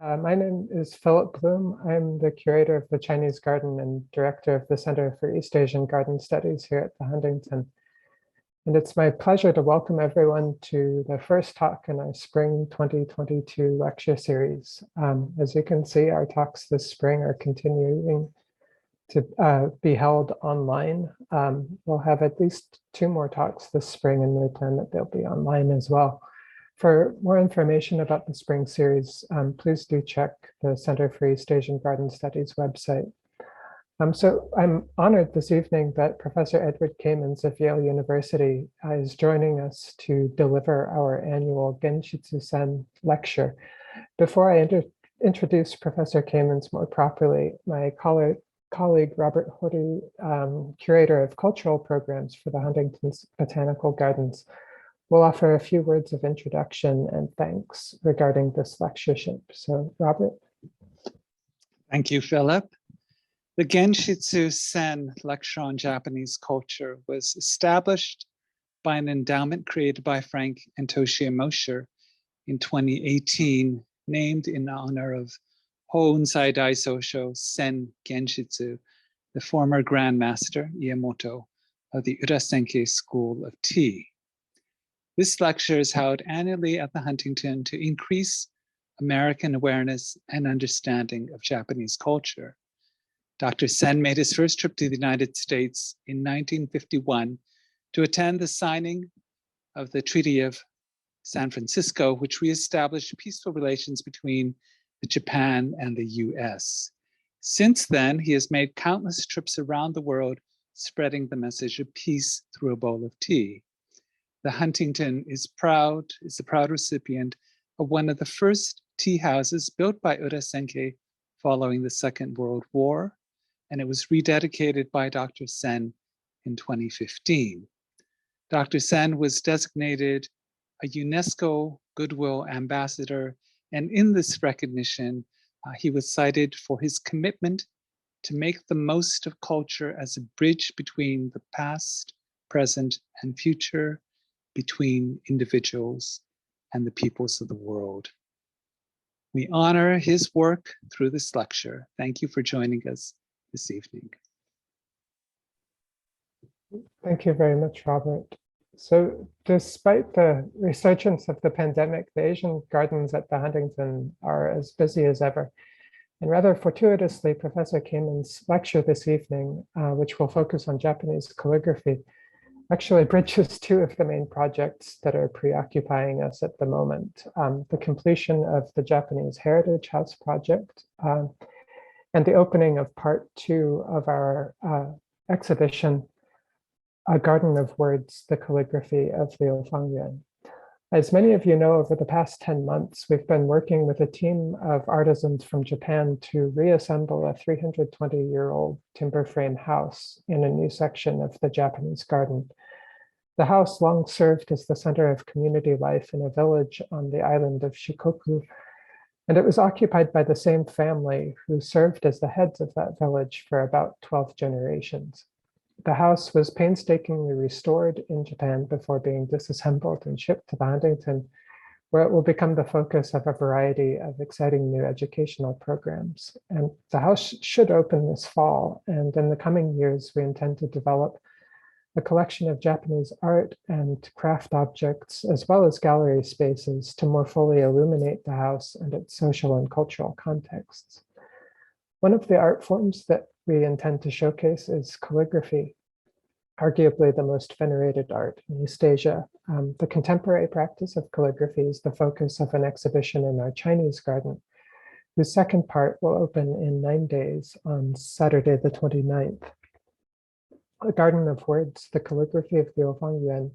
My name is Philip Bloom. I'm the curator of the Chinese Garden and director of the Center for East Asian Garden Studies here at the Huntington. And it's my pleasure to welcome everyone to the first talk in our Spring 2022 lecture series. As you can see, our talks this spring are continuing to be held online. We'll have at least 2 more talks this spring, and we plan that they'll be online as well. For more information about the spring series, please do check the Center for East Asian Garden Studies website. So I'm honored this evening that Professor Edward Kamens of Yale University is joining us to deliver our annual Genshitsu-sen lecture. Before I introduce Professor Kamens more properly, my colleague Robert Hori, curator of cultural programs for the Huntington's Botanical Gardens, will offer a few words of introduction and thanks regarding this lectureship. So, Robert. Thank you, Philip. The Genshitsu-sen lecture on Japanese culture was established by an endowment created by Frank and Toshio Mosher in 2018, named in honor of Hoonsai Daisosho Sen Genshitsu, the former Grandmaster Iamoto of the Urasenke School of Tea. This lecture is held annually at the Huntington to increase American awareness and understanding of Japanese culture. Dr. Sen made his first trip to the United States in 1951 to attend the signing of the Treaty of San Francisco, which reestablished peaceful relations between Japan and the US. Since then, he has made countless trips around the world, spreading the message of peace through a bowl of tea. The Huntington is the proud recipient of one of the first tea houses built by Urasenke following the Second World War, and it was rededicated by Dr. Sen in 2015. Dr. Sen was designated a UNESCO Goodwill Ambassador, and in this recognition, he was cited for his commitment to make the most of culture as a bridge between the past, present, and future, between individuals and the peoples of the world. We honor his work through this lecture. Thank you for joining us this evening. Thank you very much, Robert. So despite the resurgence of the pandemic, the Asian gardens at the Huntington are as busy as ever. And rather fortuitously, Professor Kamens' lecture this evening, which will focus on Japanese calligraphy, actually bridges 2 of the main projects that are preoccupying us at the moment. The completion of the Japanese Heritage House project and the opening of part 2 of our exhibition, A Garden of Words, the Calligraphy of Liu Fangyuan. As many of you know, over the past 10 months, we've been working with a team of artisans from Japan to reassemble a 320-year-old timber frame house in a new section of the Japanese garden. The house long served as the center of community life in a village on the island of Shikoku, and it was occupied by the same family who served as the heads of that village for about 12 generations. The house was painstakingly restored in Japan before being disassembled and shipped to the Huntington, where it will become the focus of a variety of exciting new educational programs. And the house should open this fall, and in the coming years, we intend to develop a collection of Japanese art and craft objects, as well as gallery spaces, to more fully illuminate the house and its social and cultural contexts. One of the art forms that we intend to showcase is calligraphy, arguably the most venerated art in East Asia. The contemporary practice of calligraphy is the focus of an exhibition in our Chinese garden, whose second part will open in 9 days on Saturday, the 29th. A Garden of Words, the Calligraphy of Liu Fangyuan,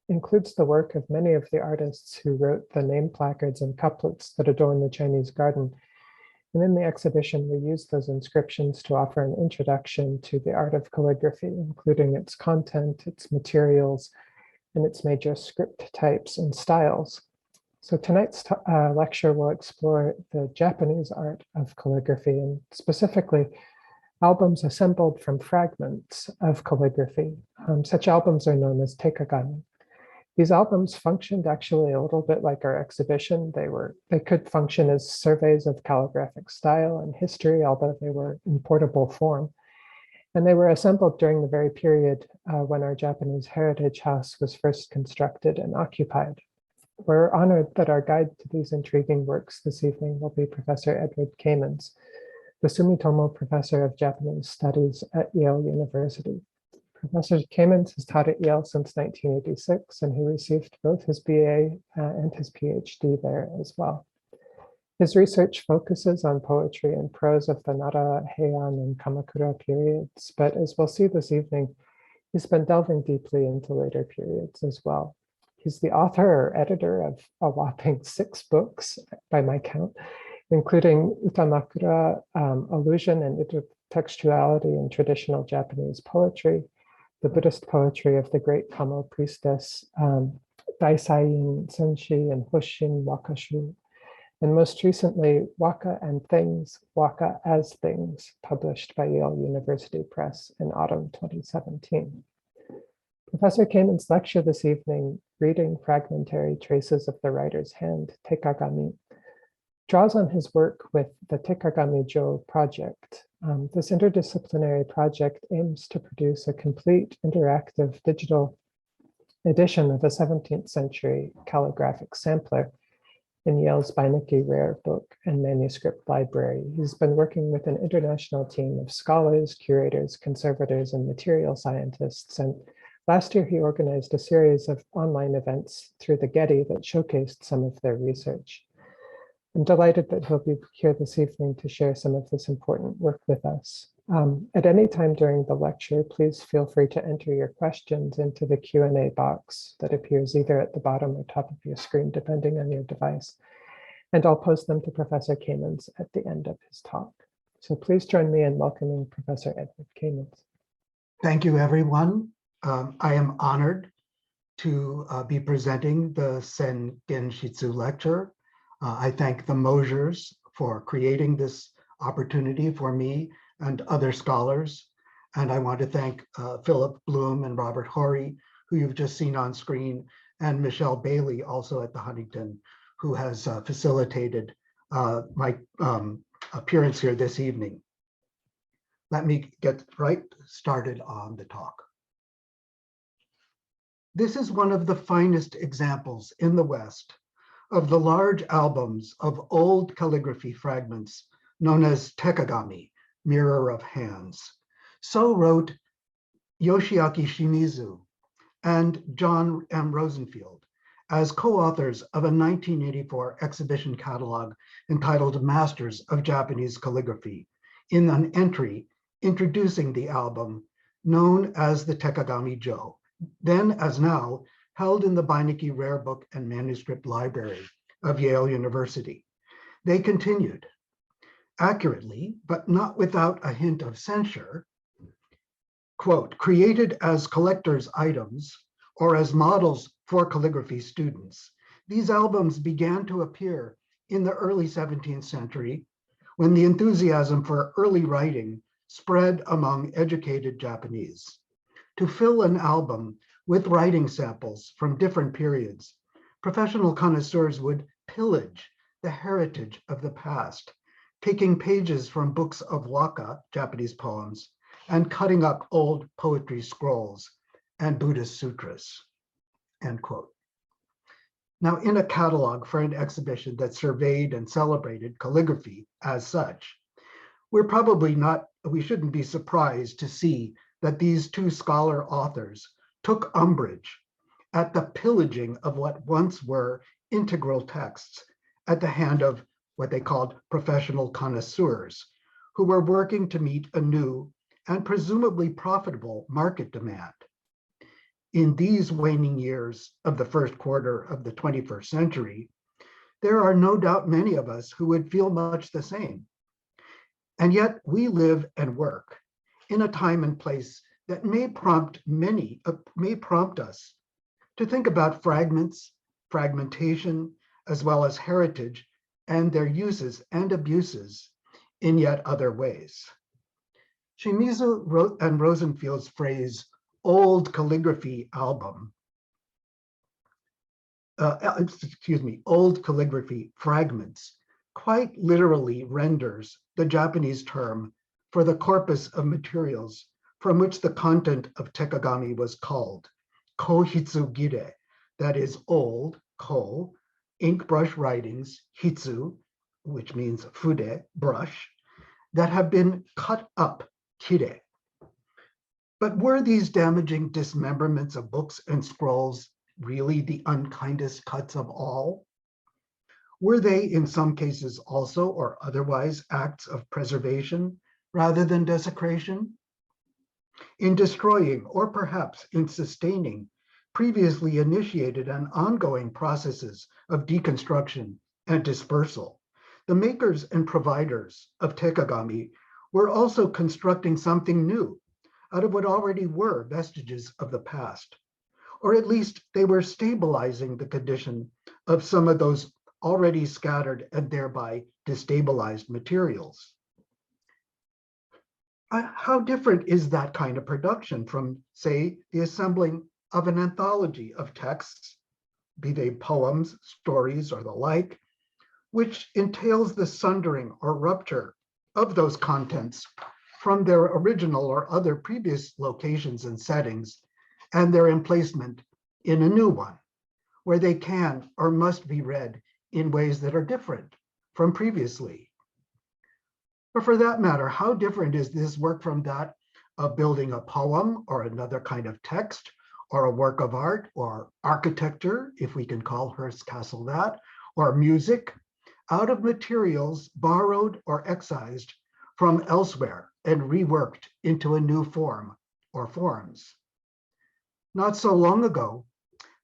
includes the work of many of the artists who wrote the name placards and couplets that adorn the Chinese garden. And in the exhibition, we use those inscriptions to offer an introduction to the art of calligraphy, including its content, its materials, and its major script types and styles. So tonight's lecture will explore the Japanese art of calligraphy, and specifically albums assembled from fragments of calligraphy. Such albums are known as Tekagami. These albums functioned actually a little bit like our exhibition. They could function as surveys of calligraphic style and history, although they were in portable form. And they were assembled during the very period when our Japanese Heritage House was first constructed and occupied. We're honored that our guide to these intriguing works this evening will be Professor Edward Kamens, the Sumitomo Professor of Japanese Studies at Yale University. Professor Kamens has taught at Yale since 1986, and he received both his BA and his PhD there as well. His research focuses on poetry and prose of the Nara, Heian, and Kamakura periods, but as we'll see this evening, he's been delving deeply into later periods as well. He's the author or editor of a whopping 6 books, by my count, including Utamakura, Allusion and Intertextuality in Traditional Japanese Poetry, the Buddhist Poetry of the Great Kamo Priestess, Daisain Senshi and Hoshin Wakashu, and most recently, Waka and Things, Waka as Things, published by Yale University Press in autumn 2017. Professor Kamens' lecture this evening, Reading Fragmentary Traces of the Writer's Hand, Tekagami, draws on his work with the Tekagami Jo project. This interdisciplinary project aims to produce a complete interactive digital edition of a 17th century calligraphic sampler in Yale's Beinecke Rare Book and Manuscript Library. He's been working with an international team of scholars, curators, conservators, and material scientists. And last year, he organized a series of online events through the Getty that showcased some of their research. I'm delighted that he'll be here this evening to share some of this important work with us. At any time during the lecture, please feel free to enter your questions into the Q&A box that appears either at the bottom or top of your screen, depending on your device. And I'll post them to Professor Kamens at the end of his talk. So please join me in welcoming Professor Edward Kamens. Thank you, everyone. I am honored to be presenting the Sen Genshitsu lecture. I thank the Mosers for creating this opportunity for me and other scholars. And I want to thank Philip Bloom and Robert Horry, who you've just seen on screen, and Michelle Bailey, also at the Huntington, who has facilitated my appearance here this evening. Let me get right started on the talk. This is one of the finest examples in the West of the large albums of old calligraphy fragments known as Tekagami, Mirror of Hands. So wrote Yoshiaki Shimizu and John M. Rosenfield as co-authors of a 1984 exhibition catalog entitled Masters of Japanese Calligraphy, in an entry introducing the album known as the Tekagami Jo, then as now held in the Beinecke Rare Book and Manuscript Library of Yale University. They continued, accurately, but not without a hint of censure, quote, created as collector's items or as models for calligraphy students. These albums began to appear in the early 17th century when the enthusiasm for early writing spread among educated Japanese. To fill an album with writing samples from different periods, professional connoisseurs would pillage the heritage of the past, taking pages from books of waka, Japanese poems, and cutting up old poetry scrolls and Buddhist sutras, end quote. Now, in a catalog for an exhibition that surveyed and celebrated calligraphy as such, we shouldn't be surprised to see that these two scholar authors took umbrage at the pillaging of what once were integral texts at the hand of what they called professional connoisseurs, who were working to meet a new and presumably profitable market demand. In these waning years of the first quarter of the 21st century, there are no doubt many of us who would feel much the same. And yet we live and work in a time and place that may prompt us to think about fragments, fragmentation, as well as heritage and their uses and abuses in yet other ways. Shimizu and Rosenfield's phrase, old calligraphy album, old calligraphy fragments quite literally renders the Japanese term for the corpus of materials from which the content of Tekagami was called, kohitsugire, that is old, ko, ink brush writings, hitsu, which means fude, brush, that have been cut up, kire. But were these damaging dismemberments of books and scrolls really the unkindest cuts of all? Were they in some cases also or otherwise acts of preservation rather than desecration? In destroying or perhaps in sustaining previously initiated and ongoing processes of deconstruction and dispersal, the makers and providers of Tekagami were also constructing something new out of what already were vestiges of the past, or at least they were stabilizing the condition of some of those already scattered and thereby destabilized materials. How different is that kind of production from, say, the assembling of an anthology of texts, be they poems, stories, or the like, which entails the sundering or rupture of those contents from their original or other previous locations and settings, and their emplacement in a new one, where they can or must be read in ways that are different from previously. Or for that matter, how different is this work from that of building a poem or another kind of text, or a work of art, or architecture, if we can call Hearst Castle that, or music, out of materials borrowed or excised from elsewhere and reworked into a new form or forms. Not so long ago,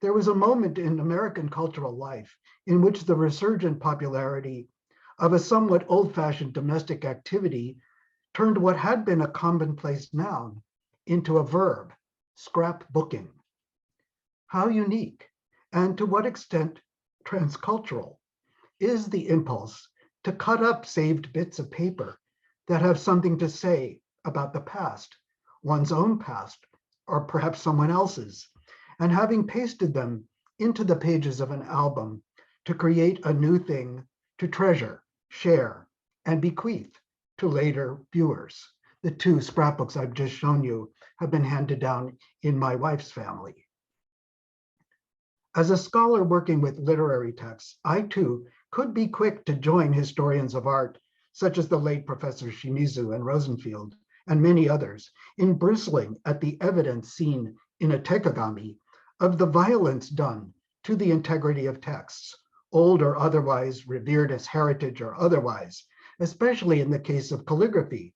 there was a moment in American cultural life in which the resurgent popularity of a somewhat old-fashioned domestic activity turned what had been a commonplace noun into a verb, scrapbooking. How unique and to what extent transcultural is the impulse to cut up saved bits of paper that have something to say about the past, one's own past, or perhaps someone else's, and having pasted them into the pages of an album to create a new thing to treasure, share, and bequeath to later viewers. The two scrapbooks I've just shown you have been handed down in my wife's family. As a scholar working with literary texts, I too could be quick to join historians of art, such as the late Professor Shimizu and Rosenfield, and many others, in bristling at the evidence seen in a Tekagami of the violence done to the integrity of texts, old or otherwise, revered as heritage or otherwise, especially in the case of calligraphy,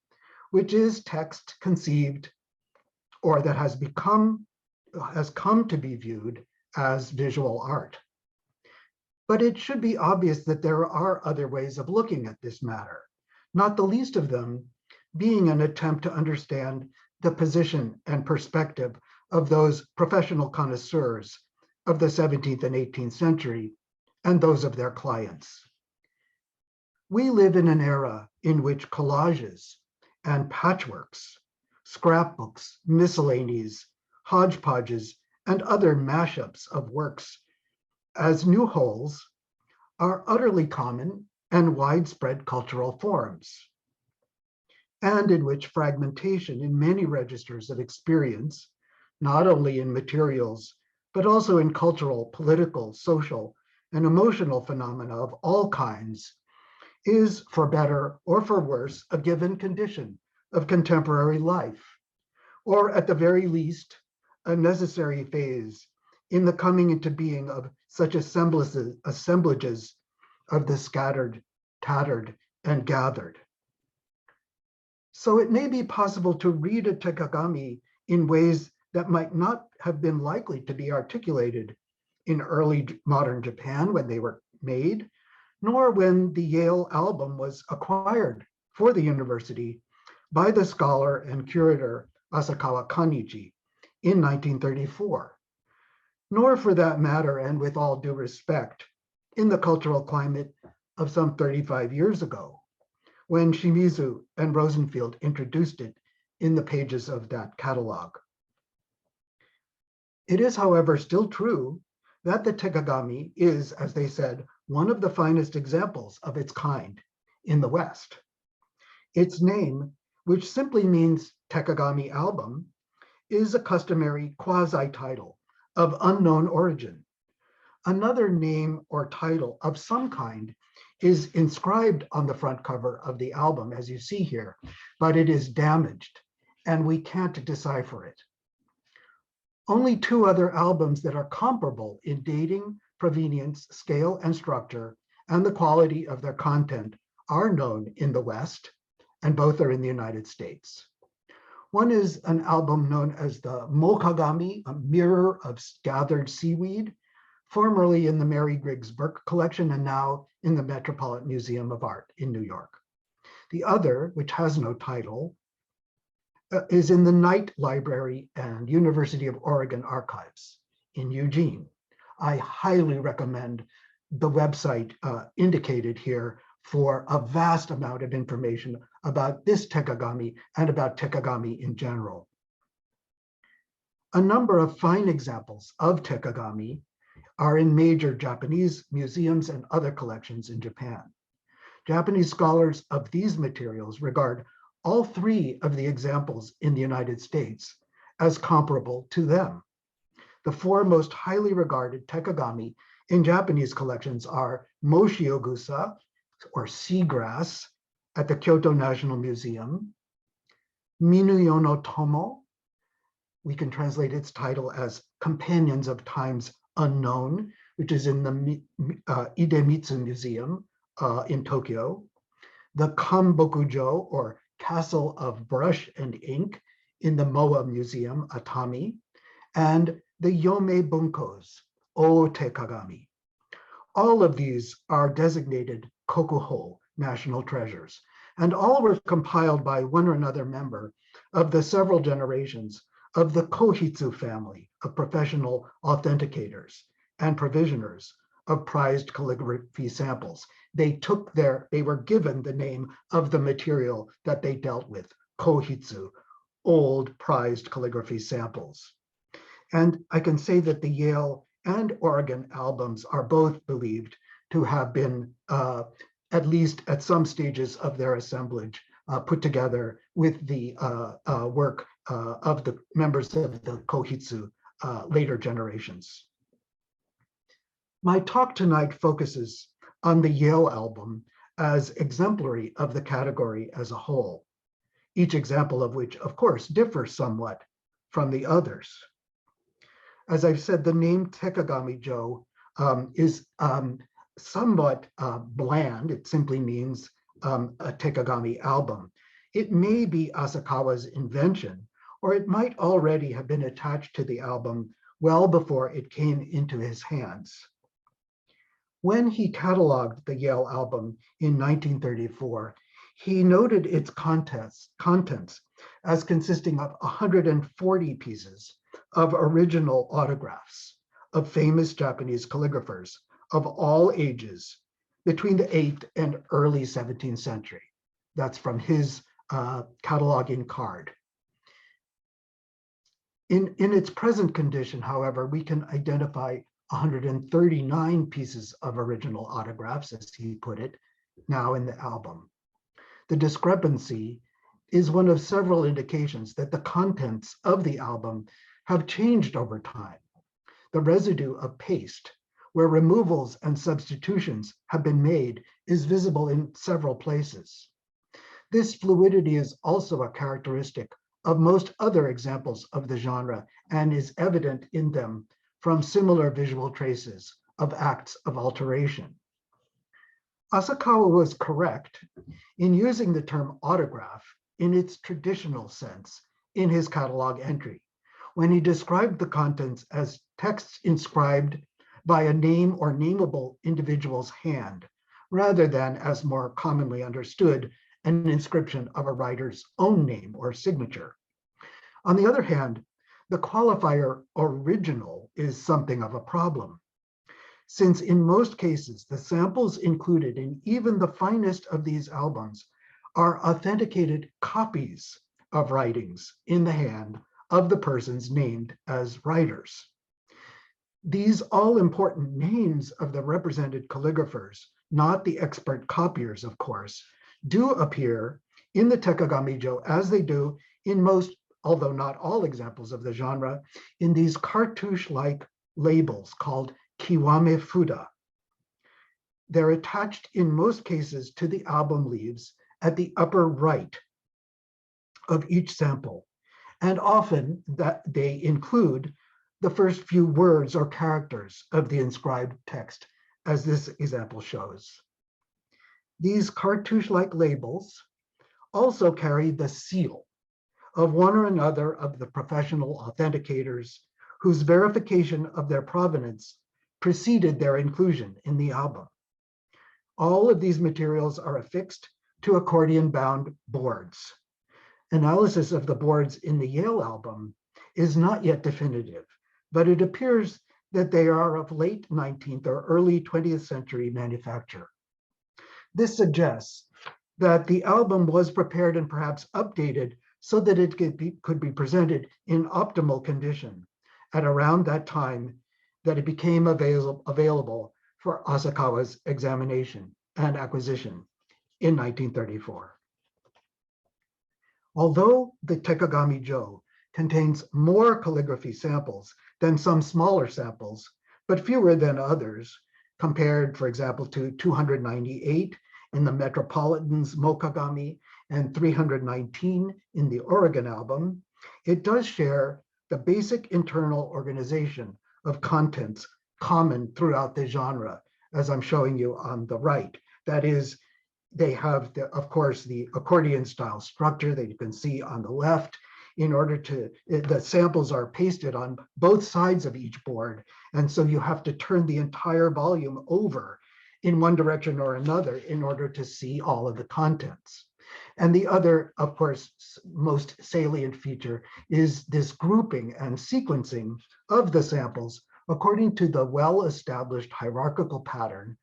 which is text conceived or that has come to be viewed as visual art. But it should be obvious that there are other ways of looking at this matter, not the least of them being an attempt to understand the position and perspective of those professional connoisseurs of the 17th and 18th century and those of their clients. We live in an era in which collages and patchworks, scrapbooks, miscellanies, hodgepodges, and other mashups of works as new wholes are utterly common and widespread cultural forms, and in which fragmentation in many registers of experience, not only in materials, but also in cultural, political, social, and emotional phenomena of all kinds, is, for better or for worse, a given condition of contemporary life, or at the very least, a necessary phase in the coming into being of such assemblages of the scattered, tattered, and gathered. So it may be possible to read a Tekagami in ways that might not have been likely to be articulated in early modern Japan when they were made, nor when the Yale album was acquired for the university by the scholar and curator Asakawa Kanichi in 1934, nor for that matter, and with all due respect, in the cultural climate of some 35 years ago, when Shimizu and Rosenfield introduced it in the pages of that catalog. It is, however, still true that the Tekagami is, as they said, one of the finest examples of its kind in the West. Its name, which simply means Tekagami album, is a customary quasi-title of unknown origin. Another name or title of some kind is inscribed on the front cover of the album, as you see here, but it is damaged and we can't decipher it. Only two other albums that are comparable in dating, provenience, scale, and structure, and the quality of their content are known in the West, and both are in the United States. One is an album known as the Mokagami, a mirror of gathered seaweed, formerly in the Mary Griggs Burke collection and now in the Metropolitan Museum of Art in New York. The other, which has no title, is in the Knight Library and University of Oregon Archives in Eugene. I highly recommend the website indicated here for a vast amount of information about this Tekagami and about Tekagami in general. A number of fine examples of Tekagami are in major Japanese museums and other collections in Japan. Japanese scholars of these materials regard all three of the examples in the United States as comparable to them. The four most highly regarded Tekagami in Japanese collections are Moshiogusa, or seagrass, at the Kyoto National Museum, Minuyono Tomo, we can translate its title as Companions of Times Unknown, which is in the Idemitsu Museum in Tokyo, the Kanbokujo, or Castle of Brush and Ink, in the Moa Museum, Atami, and the Yome Bunkos, O Tekagami. All of these are designated Kokuho, national treasures, and all were compiled by one or another member of the several generations of the Kohitsu family of professional authenticators and provisioners of prized calligraphy samples. They were given the name of the material that they dealt with, Kohitsu, old prized calligraphy samples. And I can say that the Yale and Oregon albums are both believed to have been, at least at some stages of their assemblage, put together with the work of the members of the Kohitsu later generations. My talk tonight focuses on the Yale album as exemplary of the category as a whole, each example of which, of course, differs somewhat from the others. As I've said, the name Tekagami Jo is somewhat bland. It simply means a Tekagami album. It may be Asakawa's invention, or it might already have been attached to the album well before it came into his hands. When he cataloged the Yale album in 1934, he noted its contents as consisting of 140 pieces of original autographs of famous Japanese calligraphers of all ages between the 8th and early 17th century. That's from his cataloging card. In its present condition, however, we can identify 139 pieces of original autographs, as he put it, now in the album. The discrepancy is one of several indications that the contents of the album have changed over time. The residue of paste, where removals and substitutions have been made, is visible in several places. This fluidity is also a characteristic of most other examples of the genre and is evident in them from similar visual traces of acts of alteration. Asakawa was correct in using the term autograph in its traditional sense in his catalog entry, when he described the contents as texts inscribed by a name or nameable individual's hand, rather than, as more commonly understood, an inscription of a writer's own name or signature. On the other hand, the qualifier original is something of a problem, since in most cases, the samples included in even the finest of these albums are authenticated copies of writings in the hand of the persons named as writers. These all-important names of the represented calligraphers, not the expert copiers, of course, do appear in the Tekagami-jo as they do in most, although not all examples of the genre, in these cartouche-like labels called kiwame fuda. They're attached in most cases to the album leaves at the upper right of each sample. And often that they include the first few words or characters of the inscribed text, as this example shows. These cartouche-like labels also carry the seal of one or another of the professional authenticators whose verification of their provenance preceded their inclusion in the album. All of these materials are affixed to accordion-bound boards. Analysis of the boards in the Yale album is not yet definitive, but it appears that they are of late 19th or early 20th century manufacture. This suggests that the album was prepared and perhaps updated so that it could be presented in optimal condition at around that time that it became available for Asakawa's examination and acquisition in 1934. Although the Tekagami-jo contains more calligraphy samples than some smaller samples, but fewer than others, compared, for example, to 298 in the Metropolitan's Mokagami and 319 in the Oregon album, it does share the basic internal organization of contents common throughout the genre, as I'm showing you on the right. That is, they have, of course, the accordion style structure that you can see on the left. In order to, the samples are pasted on both sides of each board. And so you have to turn the entire volume over in one direction or another in order to see all of the contents. And the other, of course, most salient feature is this grouping and sequencing of the samples according to the well-established hierarchical pattern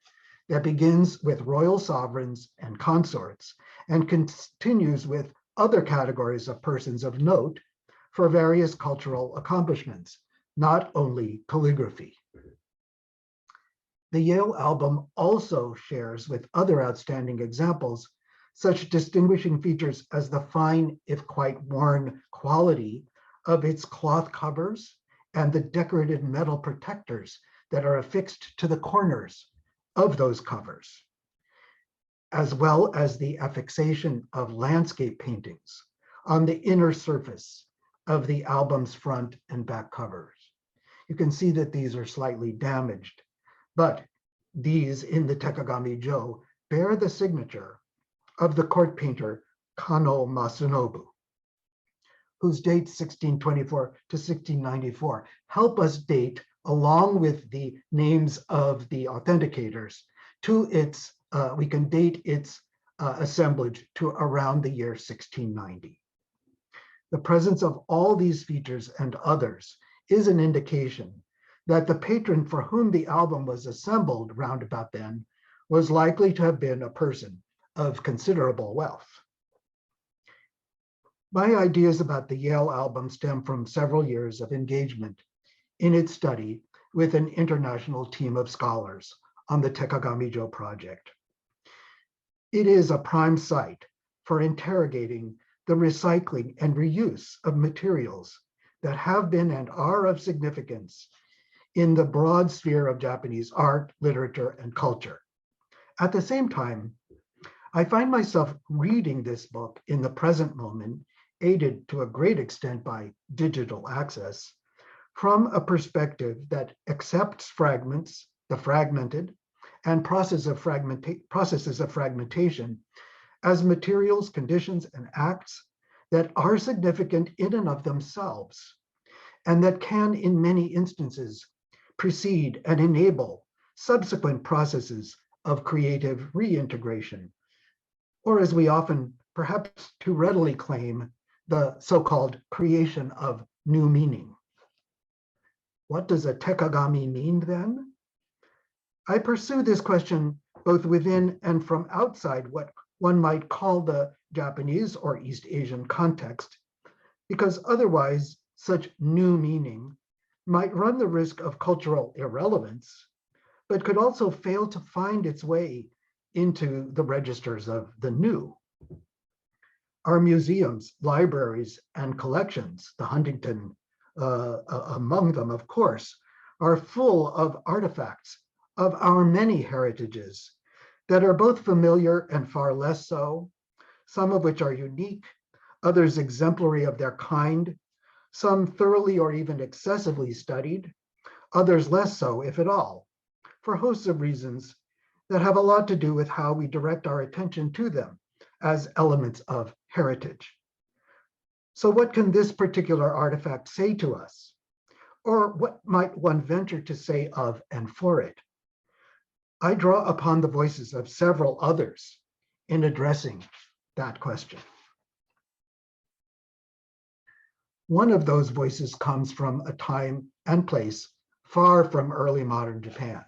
that begins with royal sovereigns and consorts and continues with other categories of persons of note for various cultural accomplishments, not only calligraphy. The Yale album also shares with other outstanding examples such distinguishing features as the fine, if quite worn, quality of its cloth covers and the decorated metal protectors that are affixed to the corners of those covers, as well as the affixation of landscape paintings on the inner surface of the album's front and back covers. You can see that these are slightly damaged, but these in the Tekagami-jo bear the signature of the court painter Kano Masunobu, whose dates 1624 to 1694 help us date, along with the names of the authenticators, to its we can date its assemblage to around the year 1690. The presence of all these features and others is an indication that the patron for whom the album was assembled round about then was likely to have been a person of considerable wealth. My ideas about the Yale album stem from several years of engagement in its study with an international team of scholars on the Tekagami-jo project. It is a prime site for interrogating the recycling and reuse of materials that have been and are of significance in the broad sphere of Japanese art, literature, and culture. At the same time, I find myself reading this book in the present moment, aided to a great extent by digital access, from a perspective that accepts fragments, the fragmented, and processes of fragmentation as materials, conditions, and acts that are significant in and of themselves, and that can, in many instances, precede and enable subsequent processes of creative reintegration, or as we often, perhaps too readily claim, the so-called creation of new meaning. What does a Tekagami mean then? I pursue this question both within and from outside what one might call the Japanese or East Asian context, because otherwise such new meaning might run the risk of cultural irrelevance, but could also fail to find its way into the registers of the new. Our museums, libraries, and collections, the Huntington among them, of course, are full of artifacts of our many heritages that are both familiar and far less so, some of which are unique, others exemplary of their kind, some thoroughly or even excessively studied, others less so, if at all, for hosts of reasons that have a lot to do with how we direct our attention to them as elements of heritage. So what can this particular artifact say to us? Or what might one venture to say of and for it? I draw upon the voices of several others in addressing that question. One of those voices comes from a time and place far from early modern Japan.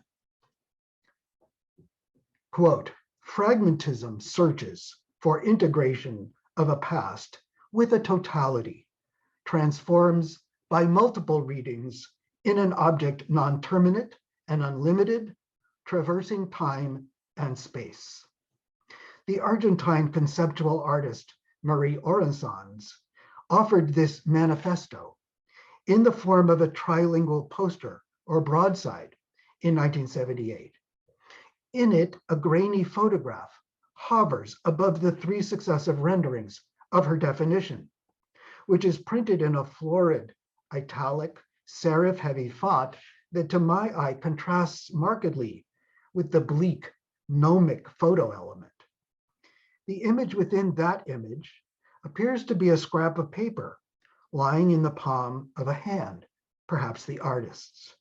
Quote, fragmentism searches for integration of a past with a totality, transforms by multiple readings in an object non-terminate and unlimited, traversing time and space. The Argentine conceptual artist Marie Orensons offered this manifesto in the form of a trilingual poster or broadside in 1978. In it, a grainy photograph hovers above the three successive renderings of her definition, which is printed in a florid, italic, serif-heavy font that to my eye contrasts markedly with the bleak, gnomic photo element. The image within that image appears to be a scrap of paper lying in the palm of a hand, perhaps the artist's.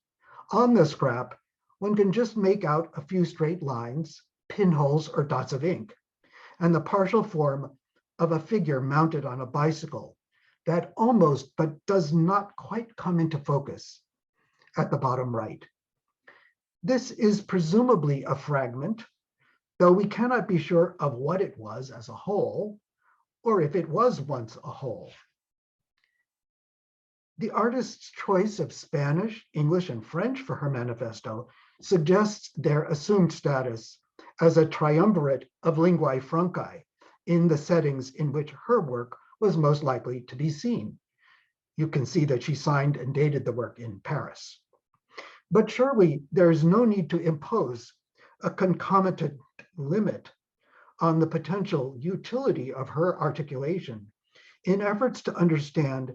On the scrap, one can just make out a few straight lines, pinholes, or dots of ink, and the partial form of a figure mounted on a bicycle that almost but does not quite come into focus at the bottom right. This is presumably a fragment, though we cannot be sure of what it was as a whole, or if it was once a whole. The artist's choice of Spanish, English, and French for her manifesto suggests their assumed status as a triumvirate of linguae francae in the settings in which her work was most likely to be seen. You can see that she signed and dated the work in Paris. But surely there is no need to impose a concomitant limit on the potential utility of her articulation in efforts to understand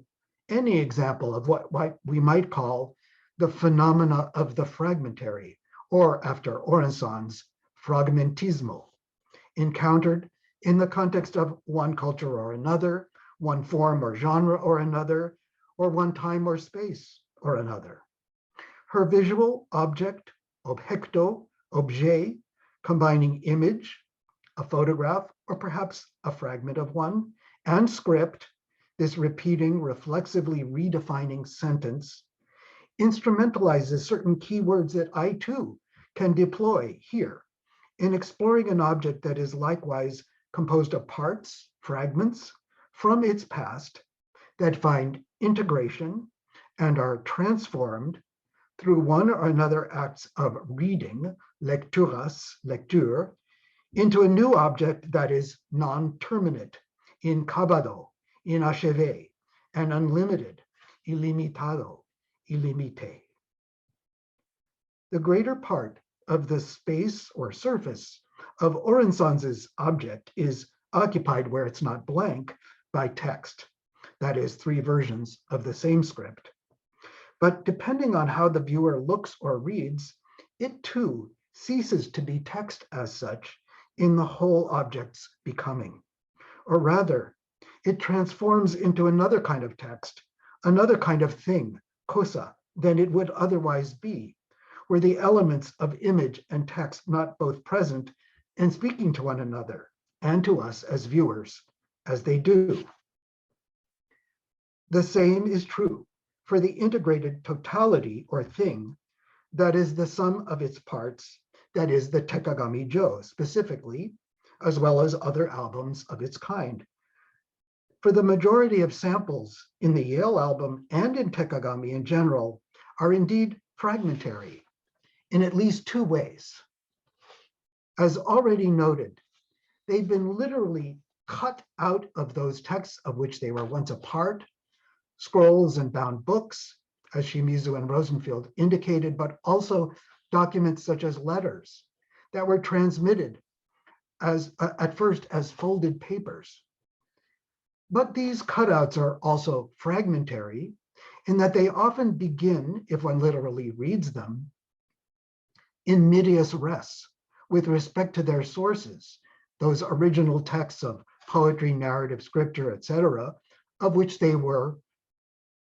any example of what we might call the phenomena of the fragmentary, or after Orensons, fragmentismo, encountered in the context of one culture or another, one form or genre or another, or one time or space or another. Her visual object, objecto, objet, combining image, a photograph, or perhaps a fragment of one, and script, this repeating, reflexively redefining sentence, instrumentalizes certain keywords that I too can deploy here in exploring an object that is likewise composed of parts, fragments from its past that find integration and are transformed through one or another acts of reading, lecturas, lecture, into a new object that is non-terminate, incabado, inachevé, and unlimited, ilimitado, illimité. The greater part of the space or surface of Orensons' object is occupied where it's not blank by text, that is, three versions of the same script. But depending on how the viewer looks or reads, it too ceases to be text as such in the whole object's becoming. Or rather, it transforms into another kind of text, another kind of thing, cosa, than it would otherwise be, were the elements of image and text not both present and speaking to one another and to us as viewers, as they do. The same is true for the integrated totality or thing that is the sum of its parts, that is the Tekagami Jo specifically, as well as other albums of its kind. For the majority of samples in the Yale album and in Tekagami in general are indeed fragmentary in at least two ways. As already noted, they've been literally cut out of those texts of which they were once a part, scrolls and bound books, as Shimizu and Rosenfield indicated, but also documents such as letters that were transmitted as at first as folded papers. But these cutouts are also fragmentary in that they often begin, if one literally reads them, in medias res with respect to their sources, those original texts of poetry, narrative, scripture, etc., of which they were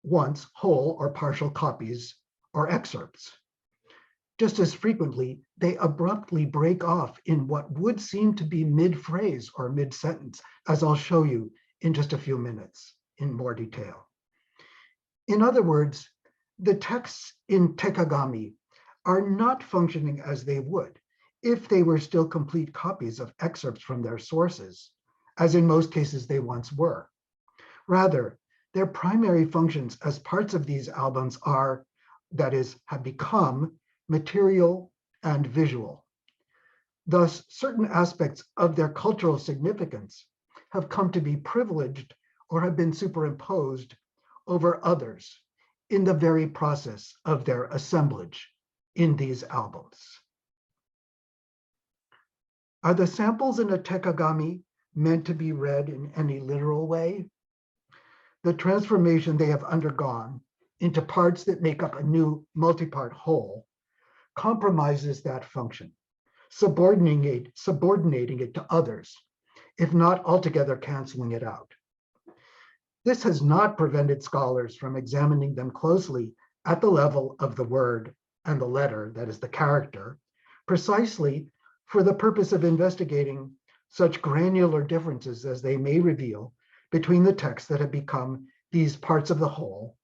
once whole or partial copies or excerpts. Just as frequently, they abruptly break off in what would seem to be mid-phrase or mid-sentence, as I'll show you in just a few minutes in more detail. In other words, the texts in Tekagami are not functioning as they would if they were still complete copies of excerpts from their sources, as in most cases they once were. Rather, their primary functions as parts of these albums are, that is, have become material and visual. Thus, certain aspects of their cultural significance have come to be privileged or have been superimposed over others in the very process of their assemblage in these albums. Are the samples in a Tekagami meant to be read in any literal way? The transformation they have undergone into parts that make up a new multi-part whole compromises that function, subordinating it to others, if not altogether canceling it out. This has not prevented scholars from examining them closely at the level of the word and the letter, that is the character, precisely for the purpose of investigating such granular differences as they may reveal between the texts that have become these parts of the whole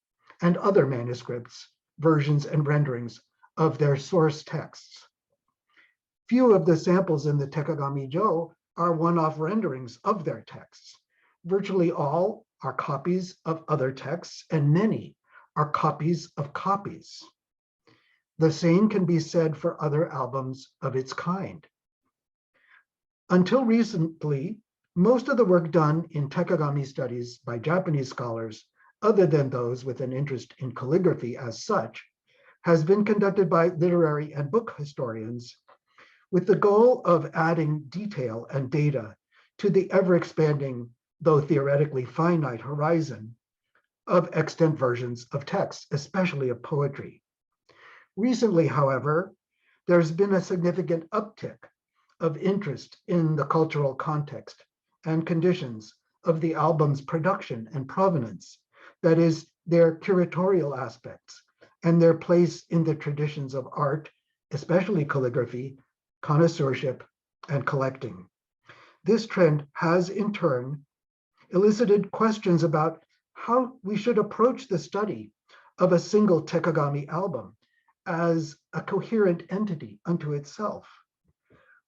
and other manuscripts, versions, and renderings of their source texts. Few of the samples in the Tekagami Jo are one-off renderings of their texts. Virtually all are copies of other texts, and many are copies of copies. The same can be said for other albums of its kind. Until recently, most of the work done in Tekagami studies by Japanese scholars, other than those with an interest in calligraphy as such, has been conducted by literary and book historians with the goal of adding detail and data to the ever-expanding, though theoretically finite, horizon of extant versions of texts, especially of poetry. Recently, however, there's been a significant uptick of interest in the cultural context and conditions of the album's production and provenance, that is, their curatorial aspects and their place in the traditions of art, especially calligraphy, connoisseurship, and collecting. This trend has, in turn, elicited questions about how we should approach the study of a single Tekagami album as a coherent entity unto itself.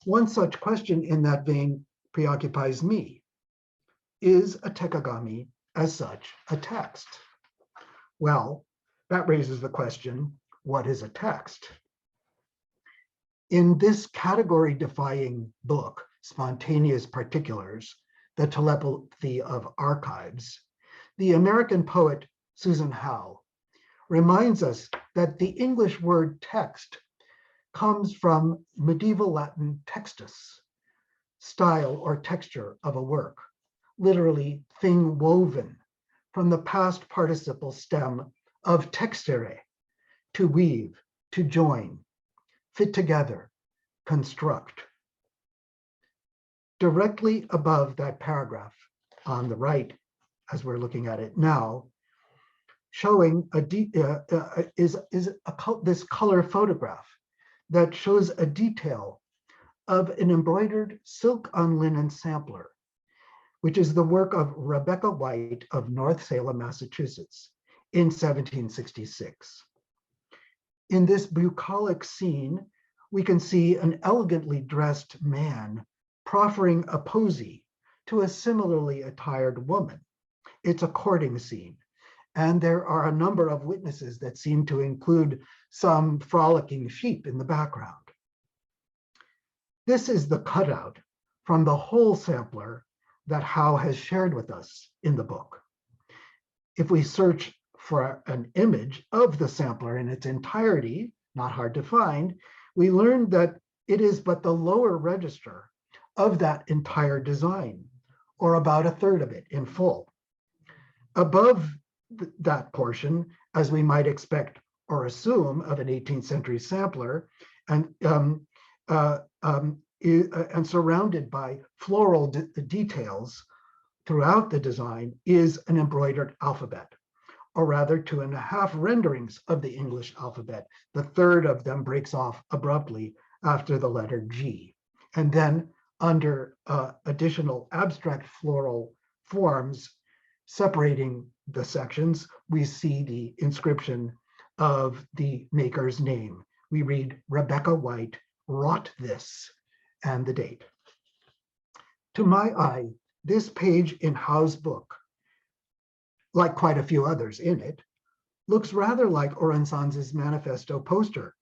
One such question in that vein preoccupies me. Is a Tekagami, as such, a text? Well, that raises the question, what is a text? In this category-defying book, Spontaneous Particulars, The Telepathy of Archives, the American poet Susan Howe reminds us that the English word text comes from medieval Latin textus, style or texture of a work, literally thing woven, from the past participle stem of texere, to weave, to join, fit together, construct. Directly above that paragraph on the right, as we're looking at it now, showing this color photograph that shows a detail of an embroidered silk on linen sampler, which is the work of Rebecca White of North Salem, Massachusetts, in 1766. In this bucolic scene, we can see an elegantly dressed man proffering a posy to a similarly attired woman. It's a courting scene, and there are a number of witnesses that seem to include some frolicking sheep in the background. This is the cutout from the whole sampler that Howe has shared with us in the book. If we search for an image of the sampler in its entirety, not hard to find, we learn that it is but the lower register of that entire design, or about a third of it in full. Above that portion, as we might expect or assume of an 18th century sampler, and surrounded by floral details throughout the design, is an embroidered alphabet, or rather 2.5 renderings of the English alphabet. The third of them breaks off abruptly after the letter G. And then under additional abstract floral forms separating the sections, we see the inscription of the maker's name. We read Rebecca White wrought this, and the date. To my eye, this page in Howe's book, like quite a few others in it, looks rather like Orensan's manifesto poster,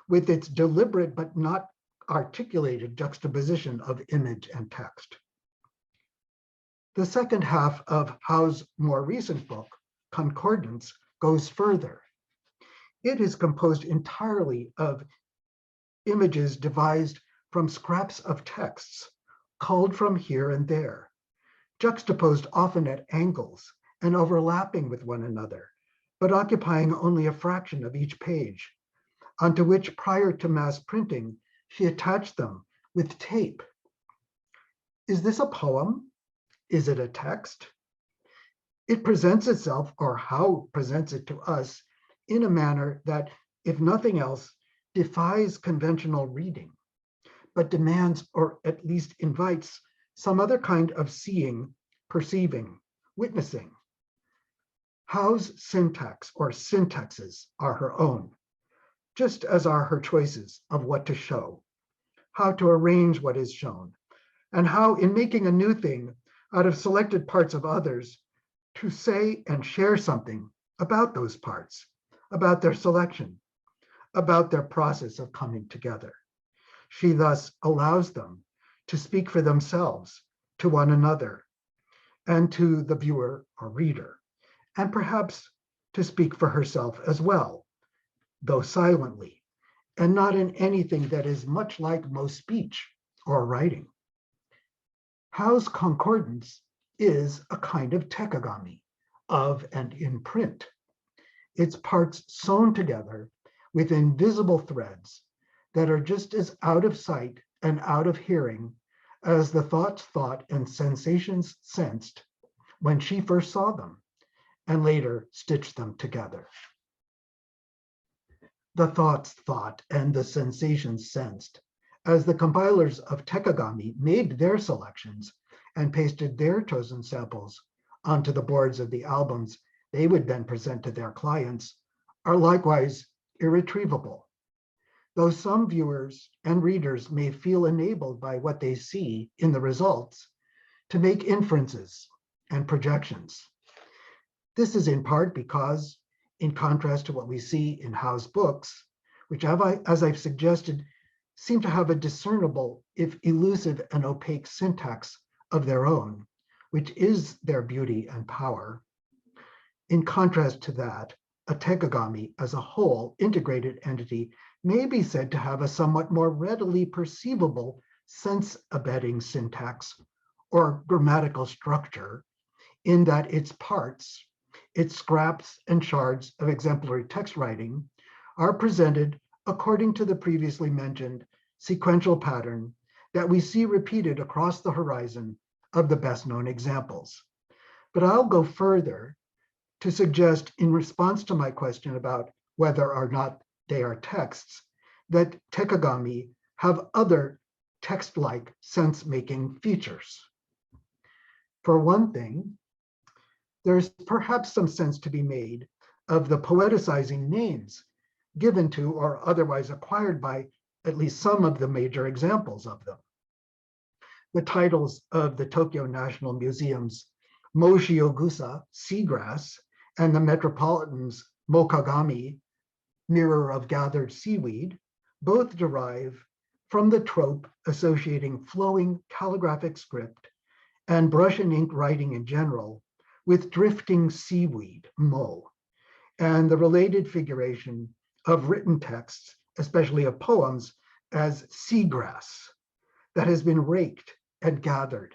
with its deliberate but not articulated juxtaposition of image and text. The second half of Howe's more recent book, Concordance, goes further. It is composed entirely of images devised from scraps of texts, culled from here and there, juxtaposed often at angles and overlapping with one another, but occupying only a fraction of each page, onto which prior to mass printing, she attached them with tape. Is this a poem? Is it a text? It presents itself, or Howe presents it to us, in a manner that, if nothing else, defies conventional reading, but demands, or at least invites, some other kind of seeing, perceiving, witnessing. Howe's syntax or syntaxes are her own, just as are her choices of what to show, how to arrange what is shown, and how, in making a new thing out of selected parts of others, to say and share something about those parts, about their selection, about their process of coming together. She thus allows them to speak for themselves, to one another, and to the viewer or reader, and perhaps to speak for herself as well, though silently, and not in anything that is much like most speech or writing. Howe's Concordance is a kind of Tekagami, of and in print, its parts sewn together with invisible threads that are just as out of sight and out of hearing as the thoughts thought and sensations sensed when she first saw them and later stitched them together. The thoughts thought and the sensations sensed as the compilers of Tekagami made their selections and pasted their chosen samples onto the boards of the albums they would then present to their clients, are likewise irretrievable. Though some viewers and readers may feel enabled by what they see in the results to make inferences and projections. This is in part because, in contrast to what we see in Howe's books, which, as I've suggested, seem to have a discernible, if elusive and opaque syntax of their own, which is their beauty and power. In contrast to that, a Tekagami as a whole integrated entity may be said to have a somewhat more readily perceivable sense-abetting syntax or grammatical structure, in that its parts, its scraps and shards of exemplary text writing, are presented according to the previously mentioned sequential pattern that we see repeated across the horizon of the best known examples. But I'll go further to suggest, in response to my question about whether or not they are texts, that Tekagami have other text-like sense-making features. For one thing, there's perhaps some sense to be made of the poeticizing names given to or otherwise acquired by at least some of the major examples of them. The titles of the Tokyo National Museum's Moshi Ogusa, seagrass, and the Metropolitan's Mokagami, mirror of gathered seaweed, both derive from the trope associating flowing calligraphic script and brush and ink writing in general with drifting seaweed, mo, and the related figuration of written texts, especially of poems, as seagrass that has been raked and gathered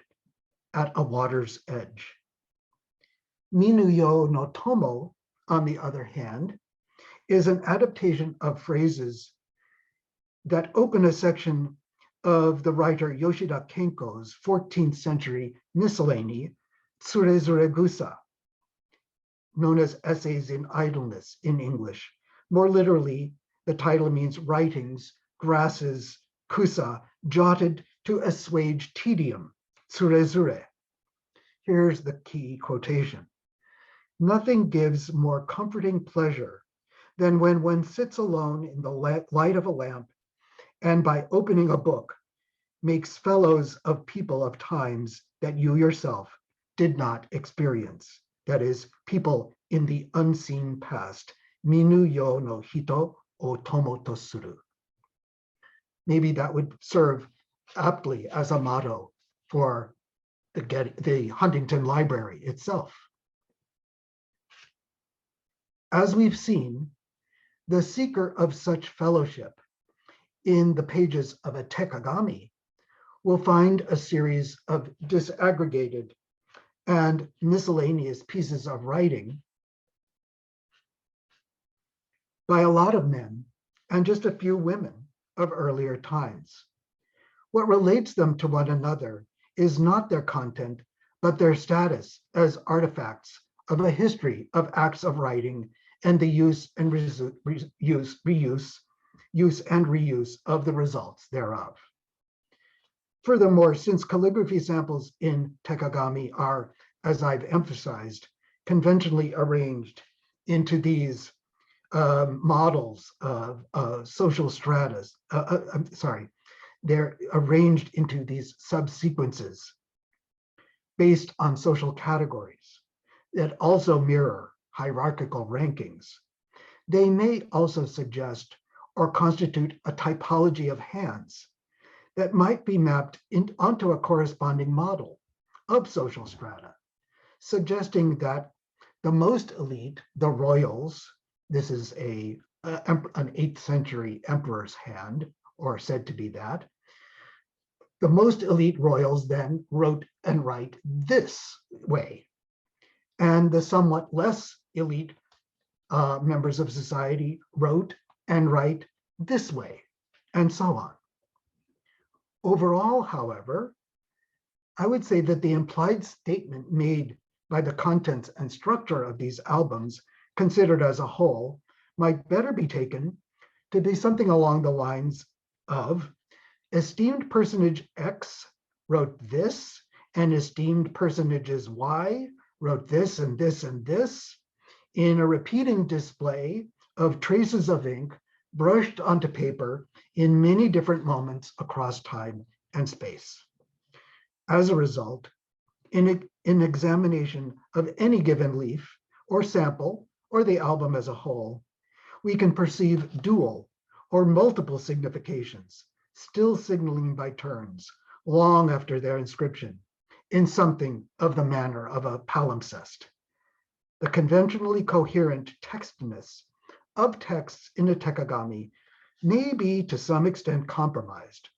at a water's edge. Minuyo no Tomo, on the other hand, is an adaptation of phrases that open a section of the writer Yoshida Kenko's 14th century miscellany, Tsurezuregusa, known as Essays in Idleness in English. More literally, the title means writings, grasses, kusa, jotted to assuage tedium, tsurezure. Here's the key quotation. Nothing gives more comforting pleasure than when one sits alone in the light of a lamp and by opening a book makes fellows of people of times that you yourself did not experience. That is, people in the unseen past. Minu yo no hito o tomo to suru. Maybe that would serve aptly as a motto for the Huntington Library itself. As we've seen, the seeker of such fellowship in the pages of a Tekagami will find a series of disaggregated and miscellaneous pieces of writing by a lot of men and just a few women of earlier times. What relates them to one another is not their content, but their status as artifacts of a history of acts of writing and the use and reuse of the results thereof. Furthermore, since calligraphy samples in Tekagami are, as I've emphasized, conventionally arranged into these models of social stratas, they're arranged into these subsequences based on social categories that also mirror hierarchical rankings. They may also suggest or constitute a typology of hands that might be mapped onto a corresponding model of social strata, suggesting that the most elite, the royals, this is an 8th century emperor's hand, or said to be that, the most elite royals then wrote and write this way, and the somewhat less elite members of society wrote and write this way, and so on. Overall, however, I would say that the implied statement made by the contents and structure of these albums, considered as a whole, might better be taken to be something along the lines of esteemed personage X wrote this, and esteemed personages Y wrote this and this and this, in a repeating display of traces of ink brushed onto paper in many different moments across time and space. As a result, in examination of any given leaf or sample or the album as a whole, we can perceive dual or multiple significations, still signaling by turns, long after their inscription, in something of the manner of a palimpsest. The conventionally coherent textness of texts in a Tekagami may be to some extent compromised,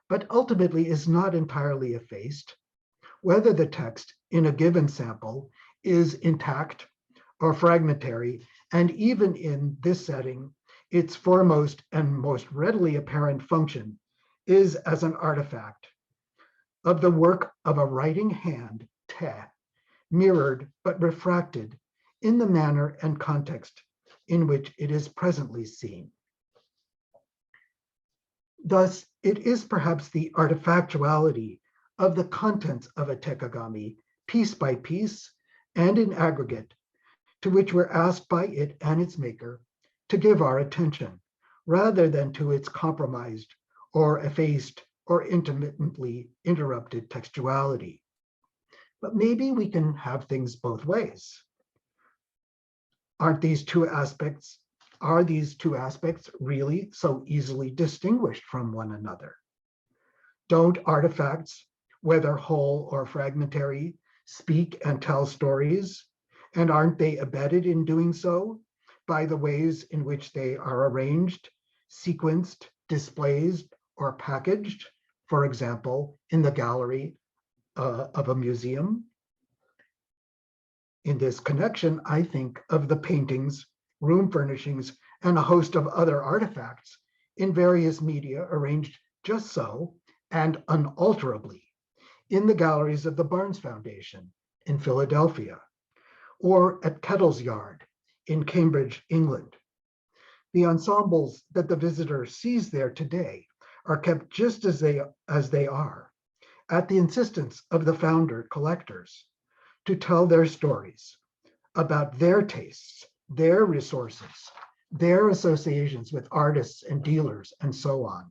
but ultimately is not entirely effaced, whether the text in a given sample is intact or fragmentary, and even in this setting, its foremost and most readily apparent function is as an artifact of the work of a writing hand, te, mirrored but refracted in the manner and context in which it is presently seen. Thus, it is perhaps the artifactuality of the contents of a Tekagami, piece by piece and in aggregate, to which we're asked by it and its maker to give our attention, rather than to its compromised or effaced or intermittently interrupted textuality. But maybe we can have things both ways. Are these two aspects really so easily distinguished from one another? Don't artifacts, whether whole or fragmentary, speak and tell stories? And aren't they abetted in doing so by the ways in which they are arranged, sequenced, displayed, or packaged, for example, in the gallery of a museum? In this connection, I think of the paintings, room furnishings, and a host of other artifacts in various media arranged just so and unalterably in the galleries of the Barnes Foundation in Philadelphia, or at Kettle's Yard in Cambridge, England. The ensembles that the visitor sees there today are kept just as they are, at the insistence of the founder collectors, to tell their stories about their tastes, their resources, their associations with artists and dealers, and so on,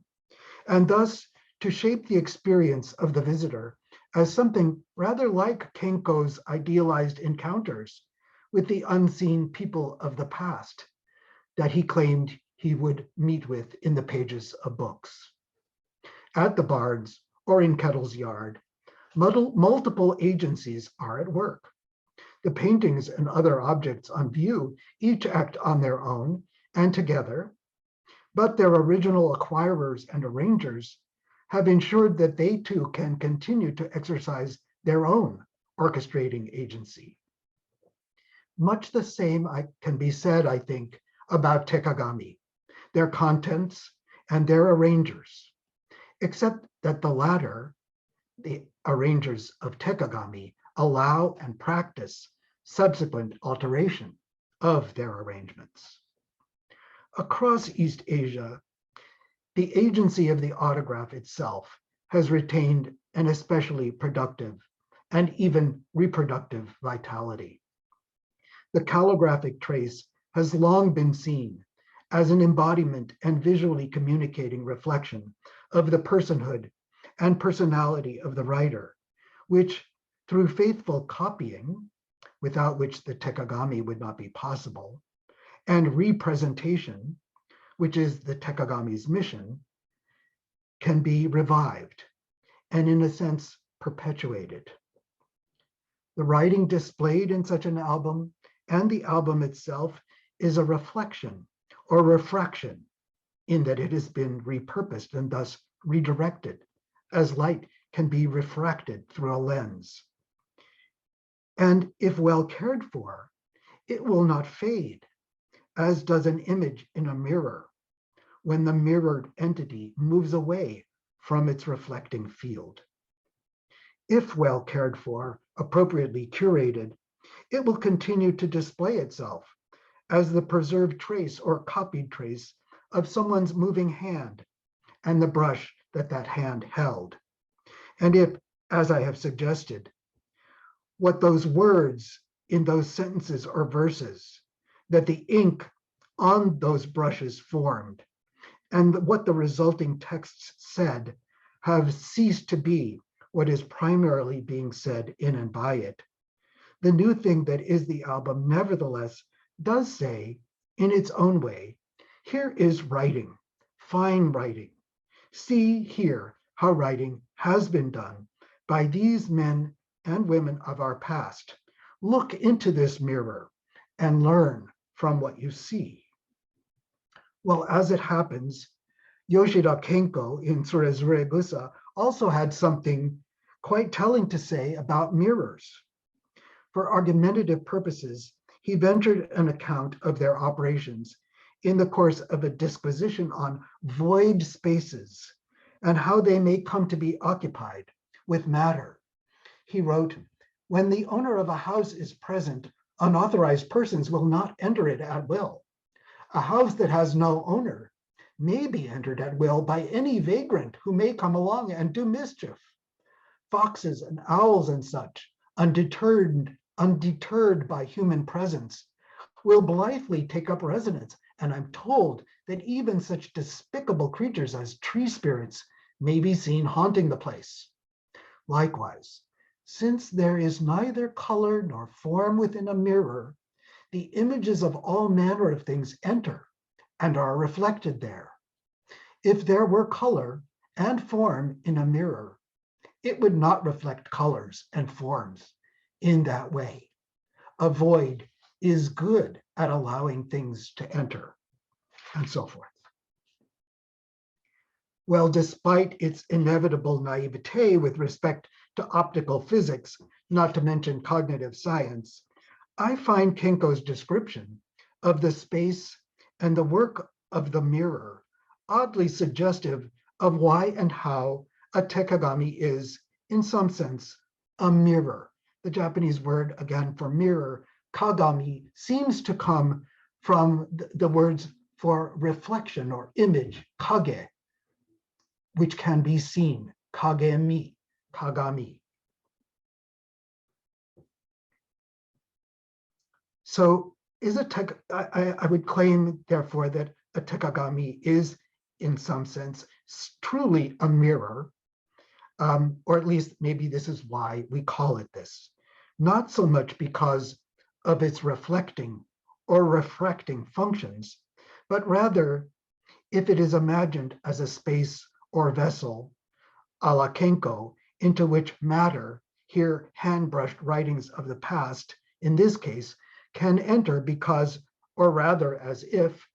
and thus to shape the experience of the visitor as something rather like Kenko's idealized encounters with the unseen people of the past that he claimed he would meet with in the pages of books. At the Barnes or in Kettle's Yard, multiple agencies are at work. The paintings and other objects on view each act on their own and together, but their original acquirers and arrangers have ensured that they too can continue to exercise their own orchestrating agency. Much the same can be said, I think, about Tekagami, their contents and their arrangers, except that the latter, the arrangers of Tekagami, allow and practice subsequent alteration of their arrangements. Across East Asia, the agency of the autograph itself has retained an especially productive and even reproductive vitality. The calligraphic trace has long been seen as an embodiment and visually communicating reflection of the personhood and personality of the writer, which through faithful copying, without which the Tekagami would not be possible, and representation, which is the Tekagami's mission, can be revived and in a sense perpetuated. The writing displayed in such an album and the album itself is a reflection or refraction in that it has been repurposed and thus redirected as light can be refracted through a lens. And if well cared for, it will not fade, as does an image in a mirror when the mirrored entity moves away from its reflecting field. If well cared for, appropriately curated, it will continue to display itself as the preserved trace or copied trace of someone's moving hand and the brush that hand held. And if, as I have suggested, what those words in those sentences or verses that the ink on those brushes formed and what the resulting texts said have ceased to be what is primarily being said in and by it, the new thing that is the album nevertheless does say, in its own way, here is writing, fine writing. See here how writing has been done by these men and women of our past. Look into this mirror and learn from what you see. Well, as it happens, Yoshida Kenko in Tsurezuregusa also had something quite telling to say about mirrors. For argumentative purposes, he ventured an account of their operations in the course of a disquisition on void spaces and how they may come to be occupied with matter. He wrote, when the owner of a house is present, unauthorized persons will not enter it at will. A house that has no owner may be entered at will by any vagrant who may come along and do mischief. Foxes and owls and such, undeterred by human presence, will blithely take up residence. And I'm told that even such despicable creatures as tree spirits may be seen haunting the place. Likewise, since there is neither color nor form within a mirror, the images of all manner of things enter and are reflected there. If there were color and form in a mirror, it would not reflect colors and forms in that way. A void is good at allowing things to enter, and so forth. Well, despite its inevitable naivete with respect to optical physics, not to mention cognitive science, I find Kenko's description of the space and the work of the mirror oddly suggestive of why and how a Tekagami is, in some sense, a mirror. The Japanese word, again, for mirror, kagami, seems to come from the words for reflection or image, kage, which can be seen, kagemi, kagami. So I would claim, therefore, that a Tekagami is, in some sense, truly a mirror, or at least maybe this is why we call it this. Not so much because of its reflecting or refracting functions, but rather if it is imagined as a space or vessel, a la Kenko, into which matter, here hand-brushed writings of the past, in this case, can enter because, or rather as if,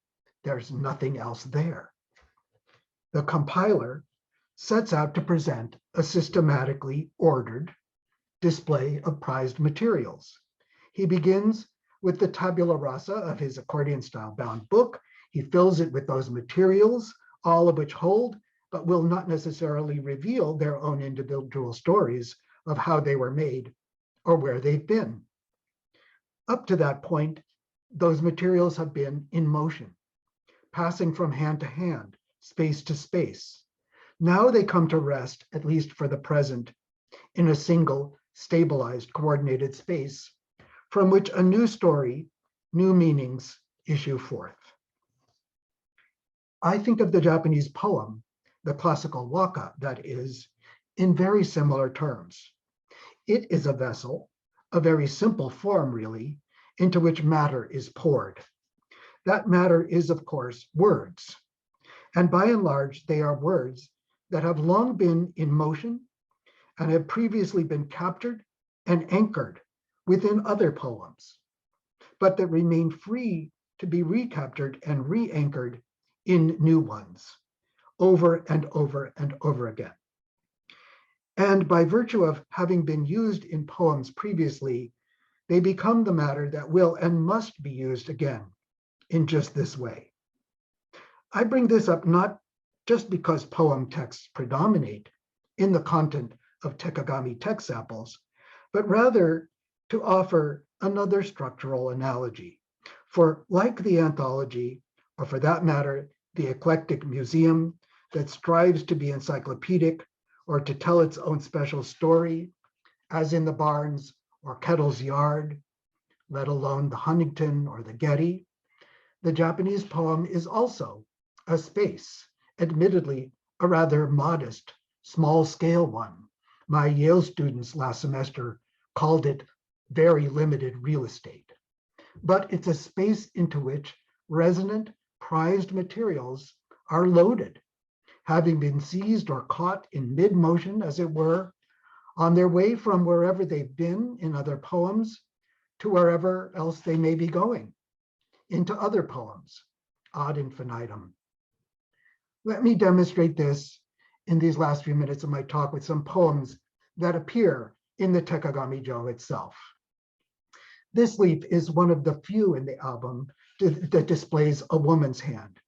there's nothing else there. The compiler sets out to present a systematically ordered display of prized materials. He begins with the tabula rasa of his accordion-style bound book. He fills it with those materials, all of which hold, but will not necessarily reveal their own individual stories of how they were made or where they've been. Up to that point, those materials have been in motion, passing from hand to hand, space to space. Now they come to rest, at least for the present, in a single, stabilized, coordinated space from which a new story, new meanings issue forth. I think of the Japanese poem, the classical waka, that is, in very similar terms. It is a vessel, a very simple form, really, into which matter is poured. That matter is, of course, words. And by and large, they are words that have long been in motion and have previously been captured and anchored within other poems, but that remain free to be recaptured and re-anchored in new ones, over and over and over again. And by virtue of having been used in poems previously, they become the matter that will and must be used again in just this way. I bring this up not just because poem texts predominate in the content of Tekagami text samples, but rather to offer another structural analogy. For like the anthology, or for that matter, the eclectic museum that strives to be encyclopedic or to tell its own special story, as in the Barnes or Kettle's Yard, let alone the Huntington or the Getty, the Japanese poem is also a space, admittedly a rather modest, small-scale one. My Yale students last semester called it very limited real estate. But it's a space into which resonant, prized materials are loaded, having been seized or caught in mid-motion, as it were, on their way from wherever they've been in other poems to wherever else they may be going, into other poems, ad infinitum. Let me demonstrate this in these last few minutes of my talk with some poems that appear in the Tekagami-jo itself. This leaf is one of the few in the album that displays a woman's hand.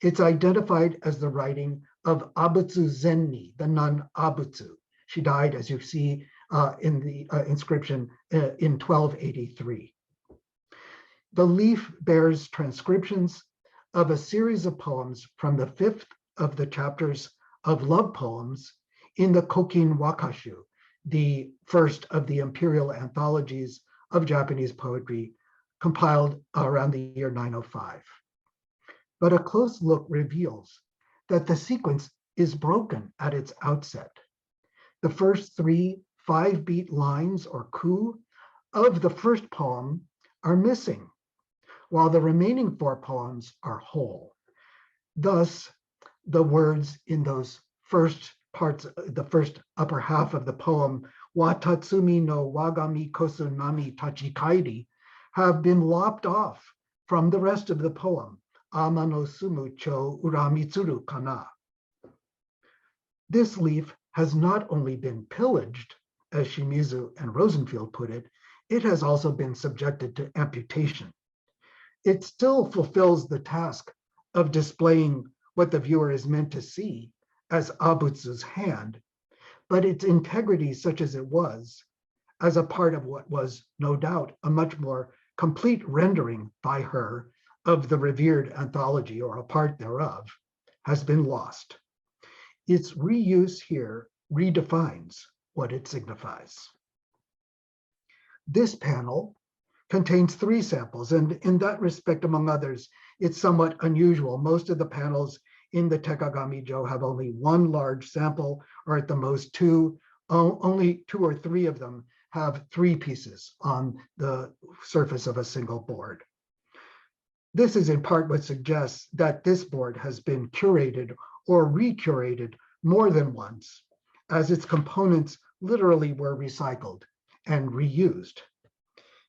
It's identified as the writing of Abutsu Zenni, the nun Abutsu. She died, as you see in the inscription, in 1283. The leaf bears transcriptions of a series of poems from the 5th of the chapters of love poems in the Kokin Wakashu, the first of the imperial anthologies of Japanese poetry compiled around the year 905. But a close look reveals that the sequence is broken at its outset. The first 3 5-beat lines or ku of the first poem are missing while the remaining 4 poems are whole. Thus, the words in those first parts, the first upper half of the poem, Watatsumi no wagami kosu nami tachikairi, have been lopped off from the rest of the poem, Ama no sumu cho uramitsuru kana. This leaf has not only been pillaged, as Shimizu and Rosenfield put it, it has also been subjected to amputation. It still fulfills the task of displaying what the viewer is meant to see as Abutsu's hand, but its integrity, such as it was, as a part of what was no doubt a much more complete rendering by her of the revered anthology, or a part thereof, has been lost. Its reuse here redefines what it signifies. This panel contains 3 samples, and in that respect, among others, it's somewhat unusual. Most of the panels in the Tekagami Jo have only 1 large sample, or at the most 2. Only 2 or 3 of them have 3 pieces on the surface of a single board. This is in part what suggests that this board has been curated or recurated more than once, as its components literally were recycled and reused.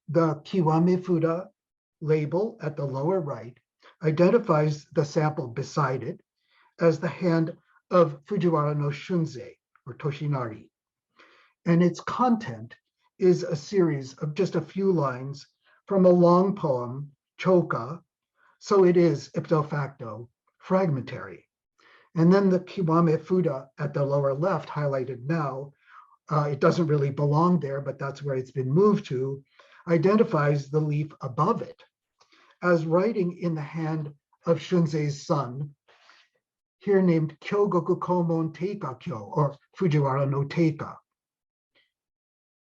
The Kiwame Fuda label at the lower right identifies the sample beside it as the hand of Fujiwara no Shunzei, or Toshinari. And its content is a series of just a few lines from a long poem, Choka, so it is ipso facto fragmentary. And then the Kiwame Fuda at the lower left, highlighted now, it doesn't really belong there, but that's where it's been moved to, identifies the leaf above it as writing in the hand of Shunzei's son, here named Kyogoku Komon Teika Kyo, or Fujiwara no Teika.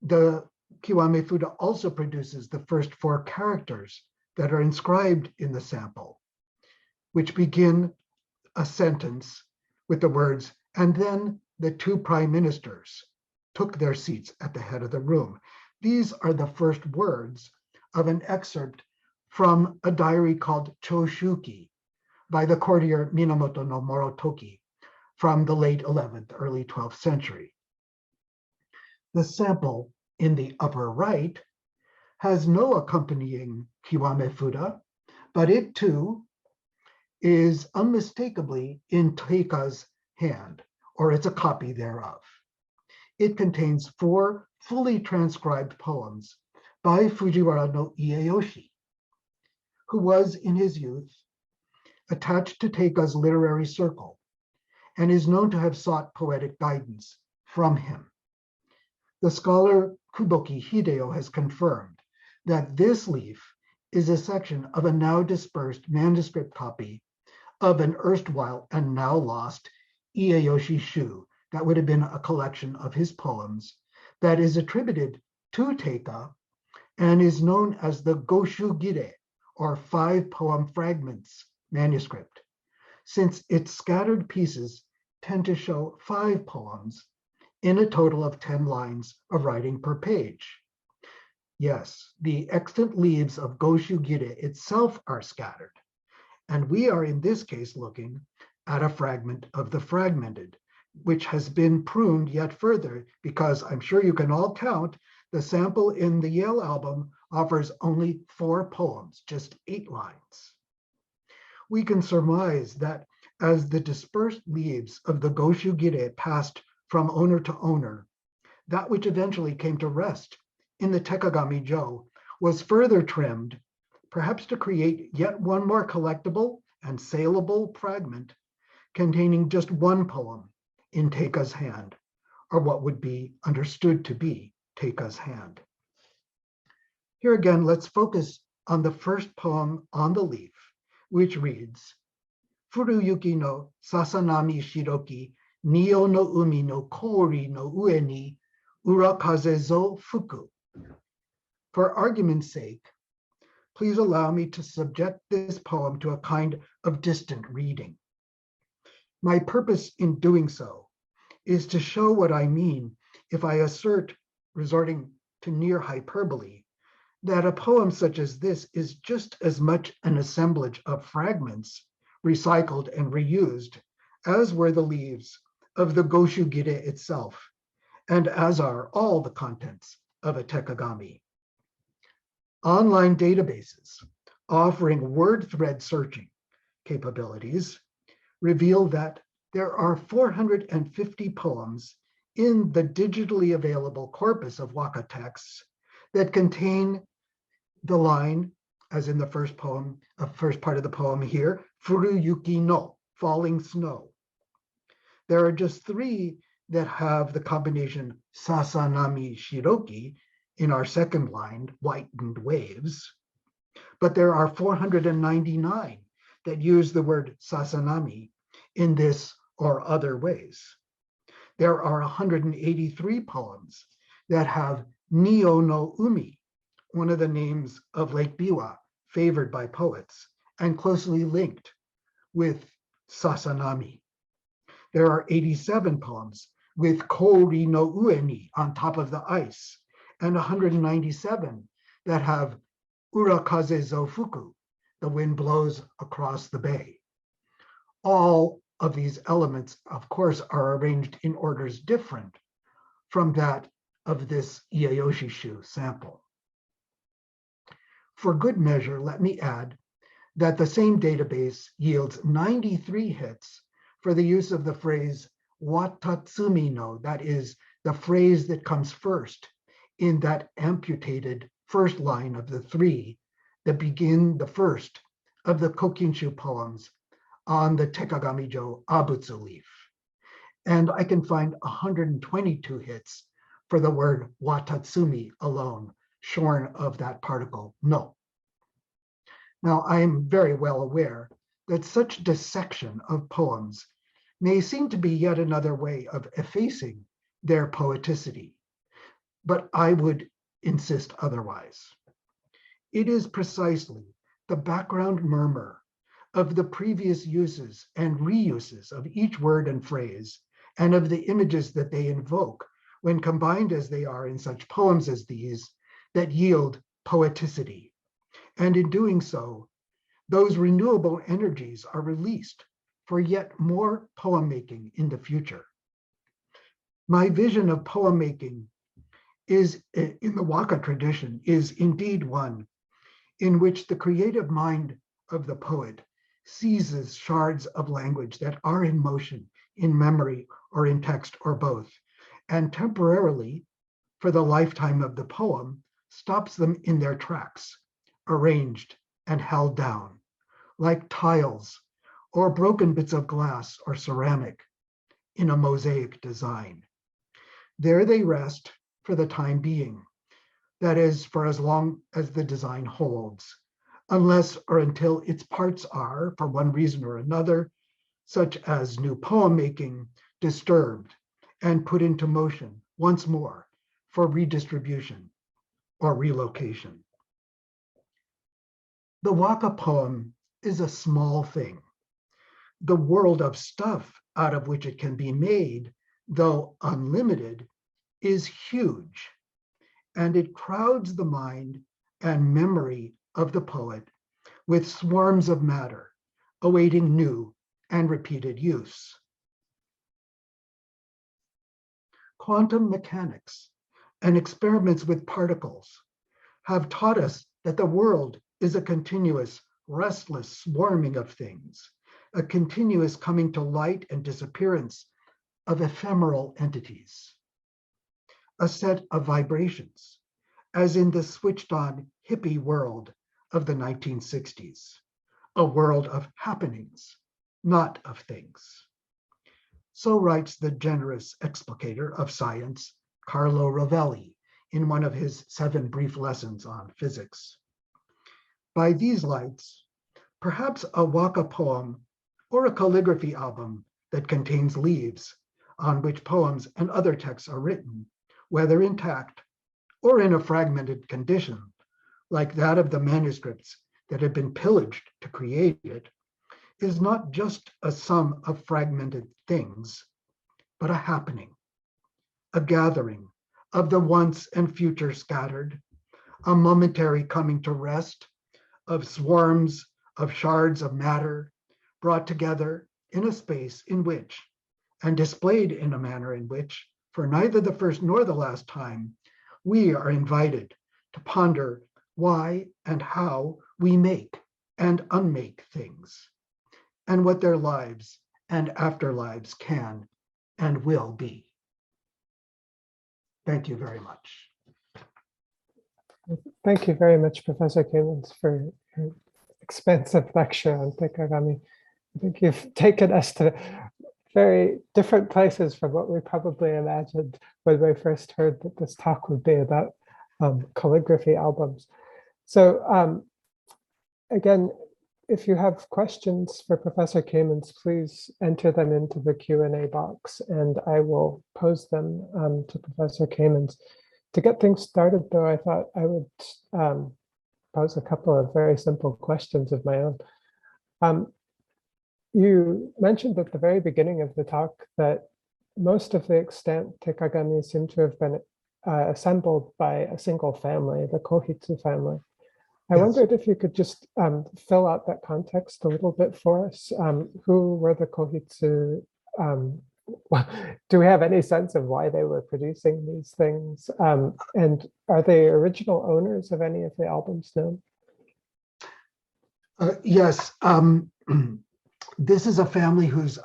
The Kiwame Fuda also produces the first 4 characters that are inscribed in the sample, which begin a sentence with the words, and then the 2 prime ministers took their seats at the head of the room. These are the first words of an excerpt from a diary called Choshuki by the courtier Minamoto no Morotoki from the late 11th, early 12th century. The sample in the upper right has no accompanying Kiwame Fuda, but it too is unmistakably in Teika's hand, or it's a copy thereof. It contains 4 fully transcribed poems by Fujiwara no Ieyoshi, who was in his youth attached to Teika's literary circle and is known to have sought poetic guidance from him. The scholar Kuboki Hideo has confirmed that this leaf is a section of a now dispersed manuscript copy of an erstwhile and now lost Ieyoshi Shu, that would have been a collection of his poems, that is attributed to Teika and is known as the Goshu Gire, or 5 poem fragments manuscript, since its scattered pieces tend to show 5 poems in a total of 10 lines of writing per page. Yes, the extant leaves of Goshu Gire itself are scattered, and we are in this case looking at a fragment of the fragmented, which has been pruned yet further, because I'm sure you can all count, the sample in the Yale album offers only 4 poems, just 8 lines. We can surmise that as the dispersed leaves of the Goshu Gire passed from owner to owner, that which eventually came to rest in the Tekagami Jo was further trimmed, perhaps to create yet one more collectible and saleable fragment containing just 1 poem in Teika's hand, or what would be understood to be Teika's hand. Here again, let's focus on the first poem on the leaf, which reads, Furuyuki no sasanami shiroki, nio no umi no kori no ue ni, urakaze zo fuku. For argument's sake, please allow me to subject this poem to a kind of distant reading. My purpose in doing so is to show what I mean if I assert, resorting to near hyperbole, that a poem such as this is just as much an assemblage of fragments recycled and reused as were the leaves of the Goshugire itself, and as are all the contents of a Tekagami. Online databases offering word thread searching capabilities reveal that there are 450 poems in the digitally available corpus of waka texts that contain the line, as in the first poem, first part of the poem here, Furuyuki no, falling snow. There are just 3 that have the combination Sasanami Shiroki in our second line, whitened waves, but there are 499 that use the word Sasanami in this or other ways. There are 183 poems that have Nio no Umi, one of the names of Lake Biwa, favored by poets, and closely linked with Sasanami. There are 87 poems with Kori no Ueni on top of the ice, and 197 that have Urakaze Zofuku, the wind blows across the bay. All of these elements, of course, are arranged in orders different from that of this Ieyoshi-shu sample. For good measure, let me add that the same database yields 93 hits for the use of the phrase watatsumi no, that is, the phrase that comes first in that amputated first line of the 3 that begin the first of the Kokinshu poems on the Tekagami-jo Abutsu leaf. And I can find 122 hits for the word watatsumi alone, shorn of that particle no. Now, I am very well aware that such dissection of poems may seem to be yet another way of effacing their poeticity, but I would insist otherwise. It is precisely the background murmur of the previous uses and reuses of each word and phrase, and of the images that they invoke when combined as they are in such poems as these, that yield poeticity. And in doing so, those renewable energies are released for yet more poem making in the future. My vision of poem making is, in the waka tradition, is indeed one in which the creative mind of the poet seizes shards of language that are in motion, in memory, or in text, or both, and temporarily, for the lifetime of the poem, stops them in their tracks, arranged and held down, like tiles or broken bits of glass or ceramic in a mosaic design. There they rest for the time being, that is, for as long as the design holds, unless or until its parts are, for one reason or another, such as new poem making, disturbed and put into motion once more for redistribution or relocation. The waka poem is a small thing. The world of stuff out of which it can be made, though unlimited, is huge, and it crowds the mind and memory of the poet with swarms of matter, awaiting new and repeated use. Quantum mechanics and experiments with particles have taught us that the world is a continuous, restless swarming of things, a continuous coming to light and disappearance of ephemeral entities, a set of vibrations, as in the switched-on hippie world of the 1960s, a world of happenings, not of things. So writes the generous explicator of science, Carlo Rovelli, in one of his 7 brief lessons on physics. By these lights, perhaps a waka poem or a calligraphy album that contains leaves on which poems and other texts are written, whether intact or in a fragmented condition, like that of the manuscripts that had been pillaged to create it, is not just a sum of fragmented things, but a happening, a gathering of the once and future scattered, a momentary coming to rest of swarms of shards of matter brought together in a space in which, and displayed in a manner in which, for neither the first nor the last time, we are invited to ponder why and how we make and unmake things, and what their lives and afterlives can and will be. Thank you very much. Thank you very much, Professor Kamens, for your expansive lecture on Tekagami. I think you've taken us to very different places from what we probably imagined when we first heard that this talk would be about calligraphy albums. So again, if you have questions for Professor Kamens, please enter them into the Q&A box and I will pose them to Professor Kamens. To get things started, though, I thought I would pose a couple of very simple questions of my own. You mentioned at the very beginning of the talk that most of the extant Tekagami seem to have been assembled by a single family, the Kohitsu family. I Yes. wondered if you could just fill out that context a little bit for us. Who were the Kohitsu? Do we have any sense of why they were producing these things? And are they original owners of any of the albums known? Yes. This is a family whose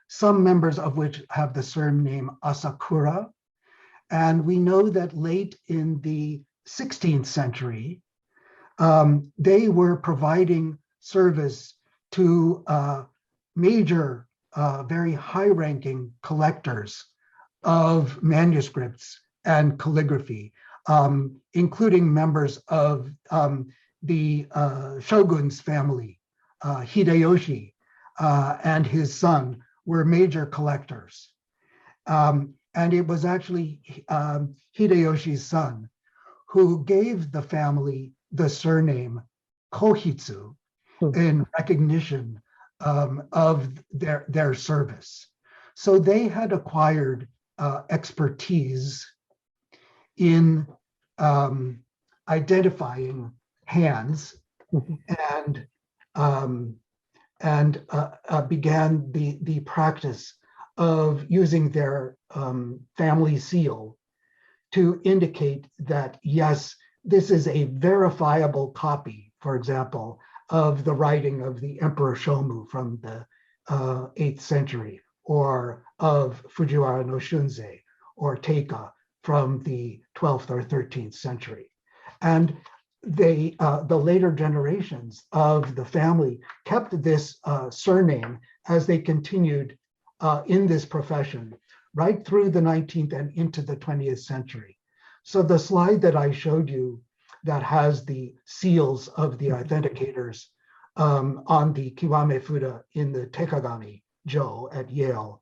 some members of which have the surname Asakura. And we know that late in the 16th century, they were providing service to major, very high-ranking collectors of manuscripts and calligraphy, including members of the shogun's family. Hideyoshi and his son were major collectors. And it was actually Hideyoshi's son who gave the family the surname Kohitsu in recognition of their service. So they had acquired expertise in identifying hands and began the practice of using their family seal to indicate that, yes, this is a verifiable copy, for example, of the writing of the Emperor Shomu from the 8th century, or of Fujiwara no Shunzei or Teika from the 12th or 13th century. And they, the later generations of the family kept this surname as they continued in this profession right through the 19th and into the 20th century. So the slide that I showed you that has the seals of the authenticators on the Kiwame Fuda in the Tekagami Jo at Yale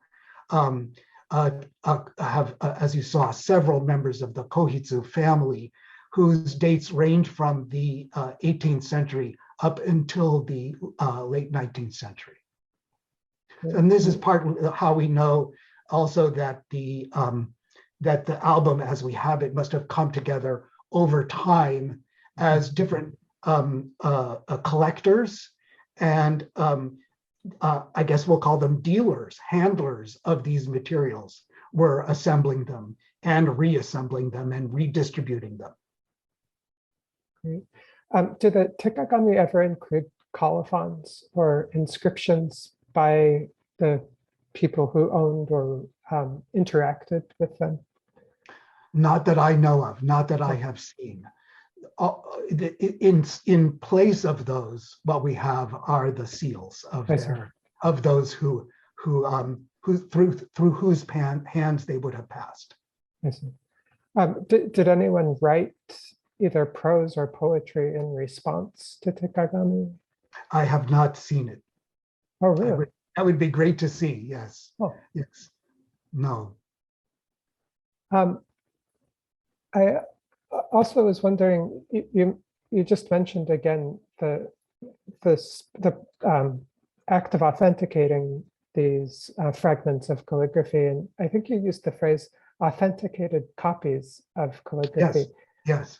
have, as you saw, several members of the Kohitsu family whose dates range from the 18th century up until the late 19th century. And this is part of how we know also that the album as we have it must have come together over time as different collectors and I guess we'll call them dealers, handlers of these materials were assembling them and reassembling them and redistributing them. Great. Did the Tekagami ever include colophons or inscriptions by the people who owned or interacted with them? Not that I know of, not that I have seen. In place of those, what we have are the seals of those who through whose hands they would have passed. I see. Did anyone write either prose or poetry in response to Tekagami? I have not seen it. Oh, really? That would be great to see. Yes. Oh, yes. No. I also was wondering, you just mentioned again the act of authenticating these fragments of calligraphy, and I think you used the phrase authenticated copies of calligraphy. Yes. Yes.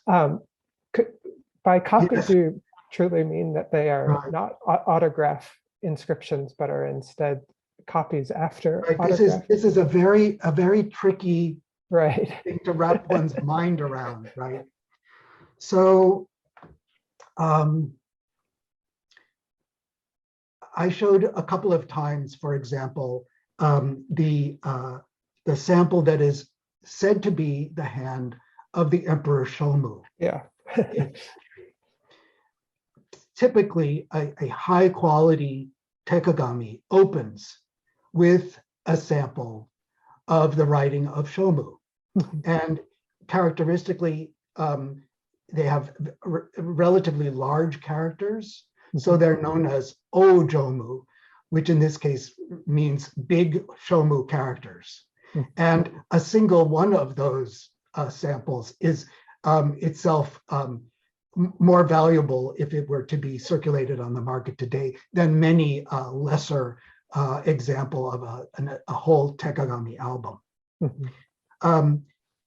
By copy, Yes. do you truly mean that they are Right. not autograph inscriptions, but are instead copies after Right. autograph? This is a very tricky Right. thing to wrap one's mind around, right? So I showed a couple of times, for example, the sample that is said to be the hand of the Emperor Shomu. Yeah. Typically, a high quality Tekagami opens with a sample of the writing of Shomu. And characteristically, they have relatively large characters. So they're known as Ojomu, which in this case means big Shomu characters. And a single one of those samples is itself more valuable if it were to be circulated on the market today than many lesser example of a whole Tekagami album.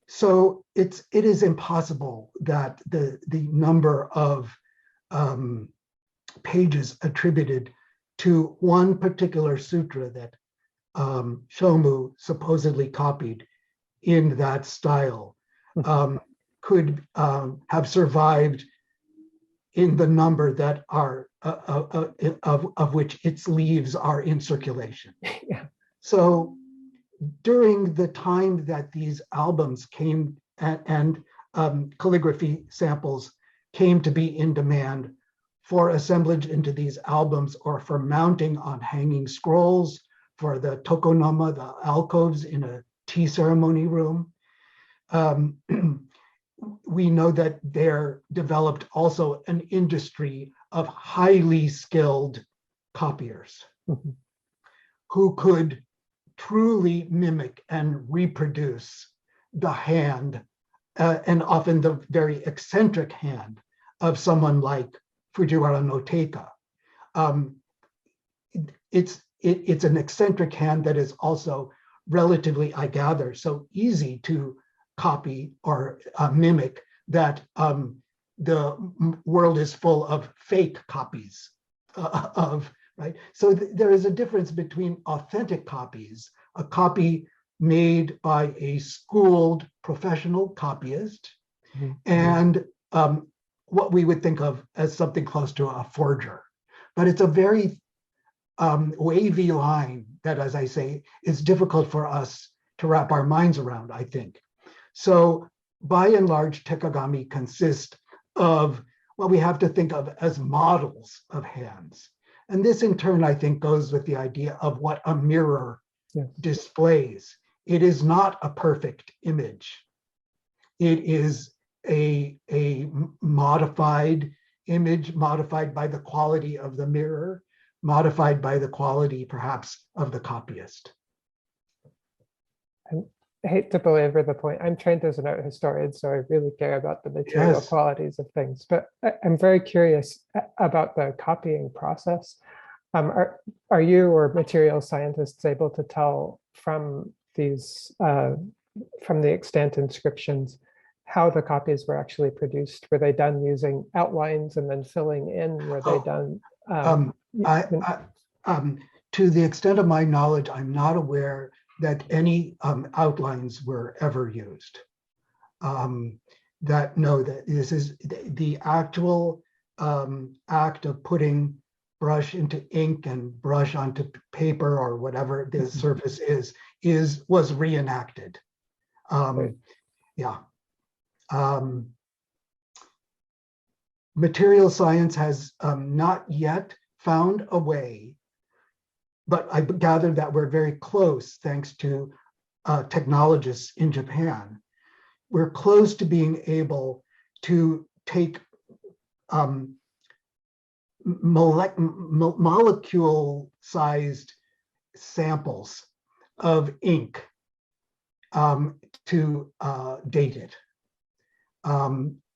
So it is impossible that the number of pages attributed to one particular sutra that Shomu supposedly copied in that style could have survived in the number that are of which its leaves are in circulation. Yeah. So during the time that these albums came and calligraphy samples came to be in demand for assemblage into these albums or for mounting on hanging scrolls, for the tokonoma, the alcoves in a tea ceremony room, we know that there developed also an industry of highly skilled copiers who could truly mimic and reproduce the hand, and often the very eccentric hand of someone like Fujiwara no Teika. It's an eccentric hand that is also relatively, I gather, so easy to copy or mimic that the world is full of fake copies of, right? So there is a difference between authentic copies, a copy made by a schooled professional copyist, and what we would think of as something close to a forger. But it's a very wavy line that, as I say, is difficult for us to wrap our minds around, I think. So by and large, Tekagami consist of what we have to think of as models of hands. And this in turn, I think, goes with the idea of what a mirror displays. It is not a perfect image. It is a modified image, modified by the quality of the mirror, modified by the quality, perhaps, of the copyist. I hate to belabor the point. I'm trained as an art historian, so I really care about the material qualities of things. But I'm very curious about the copying process. Are you or material scientists able to tell from these from the extant inscriptions how the copies were actually produced? Were they done using outlines and then filling in? Were they done? To the extent of my knowledge, I'm not aware that any outlines were ever used. That this is the actual act of putting brush into ink and brush onto paper or whatever the surface was reenacted. Yeah. Material science has not yet found a way, but I gather that we're very close thanks to technologists in Japan. We're close to being able to take molecule-sized samples of ink to date it.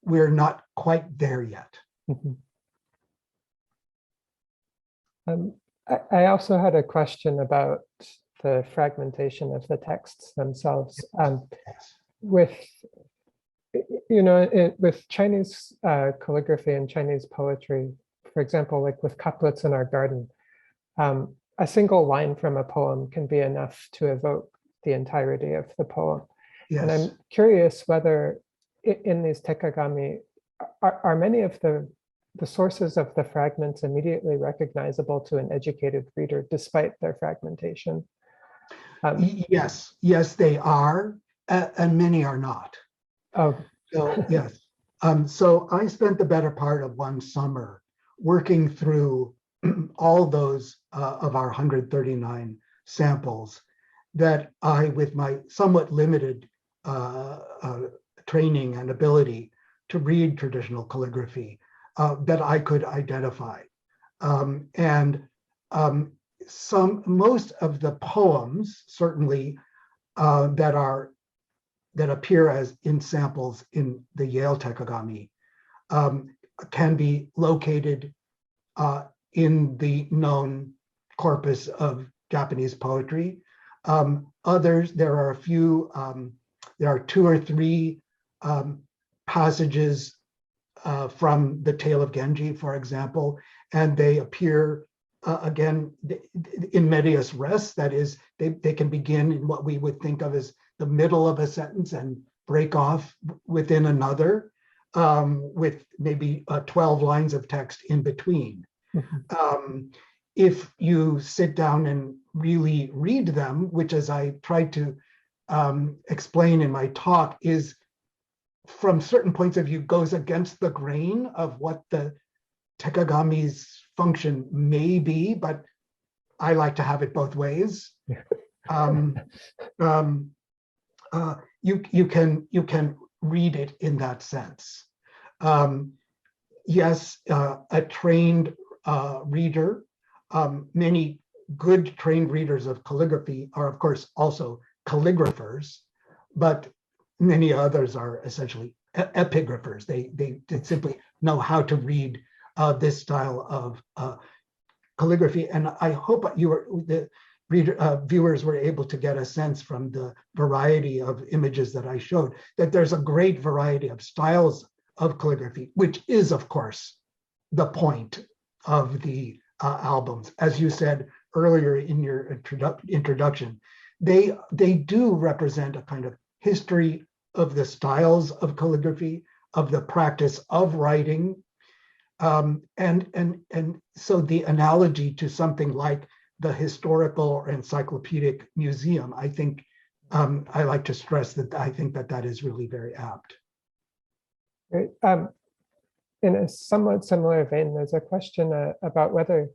We're not quite there yet. I also had a question about the fragmentation of the texts themselves. with Chinese calligraphy and Chinese poetry, for example, like with couplets in our garden, a single line from a poem can be enough to evoke the entirety of the poem. And Yes. I'm curious whether in these Tekagami, are many of the sources of the fragments immediately recognizable to an educated reader despite their fragmentation? Yes, they are, and many are not. Oh, So yes. So I spent the better part of one summer working through all those of our 139 samples that I, with my somewhat limited training and ability to read traditional calligraphy, that I could identify. Most of the poems, certainly, that appear as in samples in the Yale Tekagami, can be located in the known corpus of Japanese poetry. Others, there are a few, there are 2 or 3 passages from the Tale of Genji, for example, and they appear again in medias res. That is, they can begin in what we would think of as the middle of a sentence and break off within another, with maybe 12 lines of text in between. If you sit down and really read them, which, as I tried to explain in my talk, is from certain points of view goes against the grain of what the Tekagami's function may be, but I like to have it both ways. You can read it in that sense. Yes, a trained reader, many good trained readers of calligraphy are, of course, also calligraphers, but many others are essentially epigraphers. They simply know how to read this style of calligraphy. And I hope the viewers were able to get a sense from the variety of images that I showed that there's a great variety of styles of calligraphy, which is, of course, the point of the albums. As you said earlier in your introduction, they do represent a kind of history of the styles of calligraphy, of the practice of writing. And so the analogy to something like the historical or encyclopedic museum, I think I like to stress that I think that is really very apt. Great. In a somewhat similar vein, there's a question about whether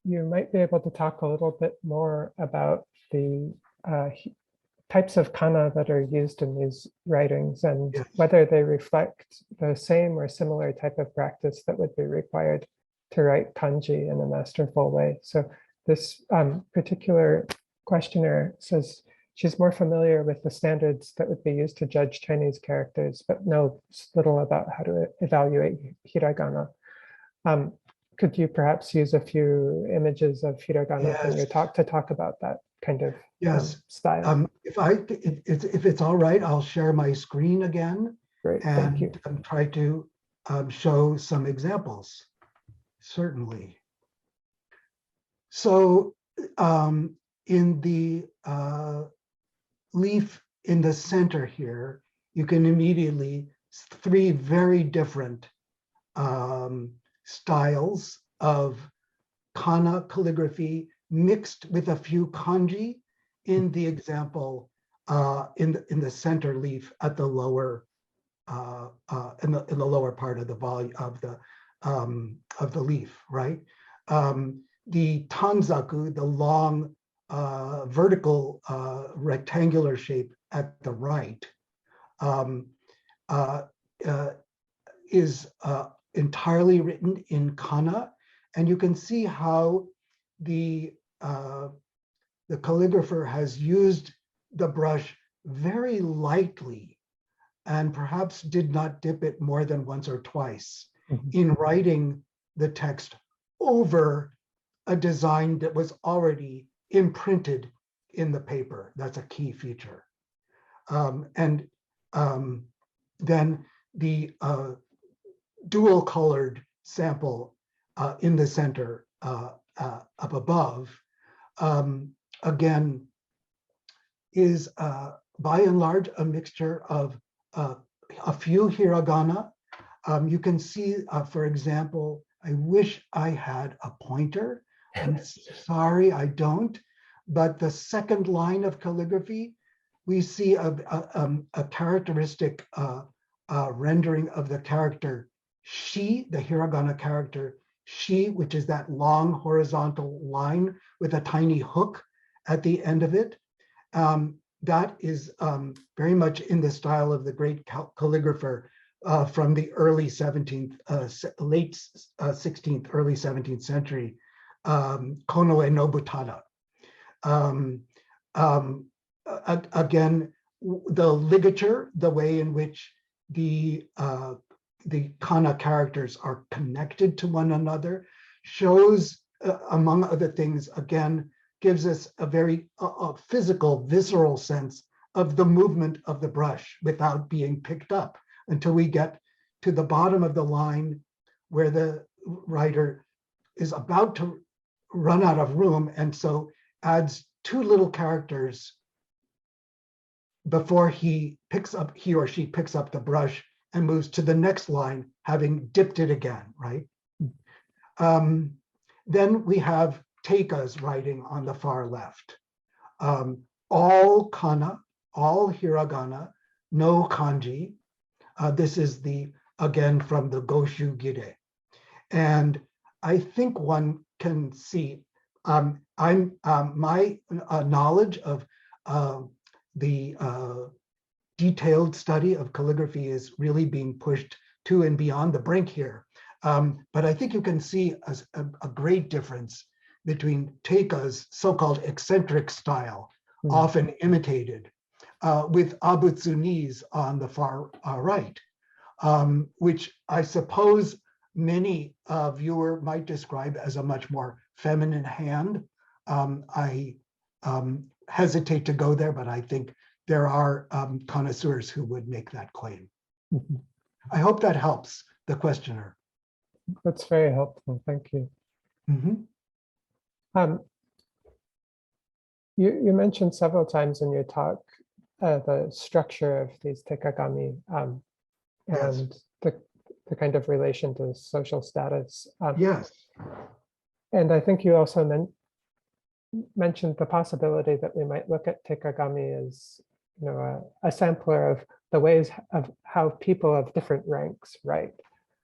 you might be able to talk a little bit more about the types of kana that are used in these writings, and Yes. whether they reflect the same or similar type of practice that would be required to write kanji in a masterful way. So this particular questioner says she's more familiar with the standards that would be used to judge Chinese characters, but knows little about how to evaluate hiragana. Could you perhaps use a few images of hiragana from your talk to talk about that kind of style? If it's all right, I'll share my screen again. Great, and thank you. Try to show some examples. Certainly. So in the leaf in the center here, you can immediately 3 very different styles of kana calligraphy mixed with a few kanji in the example in the center leaf at the lower in the lower part of the volume of the leaf, right? The tanzaku, the long vertical rectangular shape at the right, is entirely written in kana, and you can see how the calligrapher has used the brush very lightly and perhaps did not dip it more than once or twice in writing the text over a design that was already imprinted in the paper. That's a key feature. then the dual colored sample in the center up above, again, is by and large a mixture of a few hiragana. You can see, for example, I wish I had a pointer. I'm sorry, I don't. But the second line of calligraphy, we see a characteristic rendering of the character shi, the hiragana character shi, which is that long horizontal line with a tiny hook at the end of it. That is very much in the style of the great calligrapher from the early 17th, late 16th, early 17th century, Konoe Nobutada. Again, the ligature, the way in which the kana characters are connected to one another, shows, among other things, again, gives us a very physical, visceral sense of the movement of the brush without being picked up until we get to the bottom of the line where the writer is about to run out of room, and so adds two little characters before he or she picks up the brush and moves to the next line, having dipped it again, right? Then we have Teika's writing on the far left. All kana, all hiragana, no kanji. This is again from the Goshu Gide. And I think one can see, my knowledge of the detailed study of calligraphy is really being pushed to and beyond the brink here. But I think you can see a great difference between Teika's so-called eccentric style, often imitated, with Abutsuni's on the far right, which I suppose many viewer might describe as a much more feminine hand. I hesitate to go there, but I think there are connoisseurs who would make that claim. Mm-hmm. I hope that helps the questioner. That's very helpful, thank you. Mm-hmm. You mentioned several times in your talk the structure of these Tekagami Yes. and the kind of relation to social status. Yes. And I think you also mentioned the possibility that we might look at Takagami as, you know, a sampler of the ways of how people of different ranks write.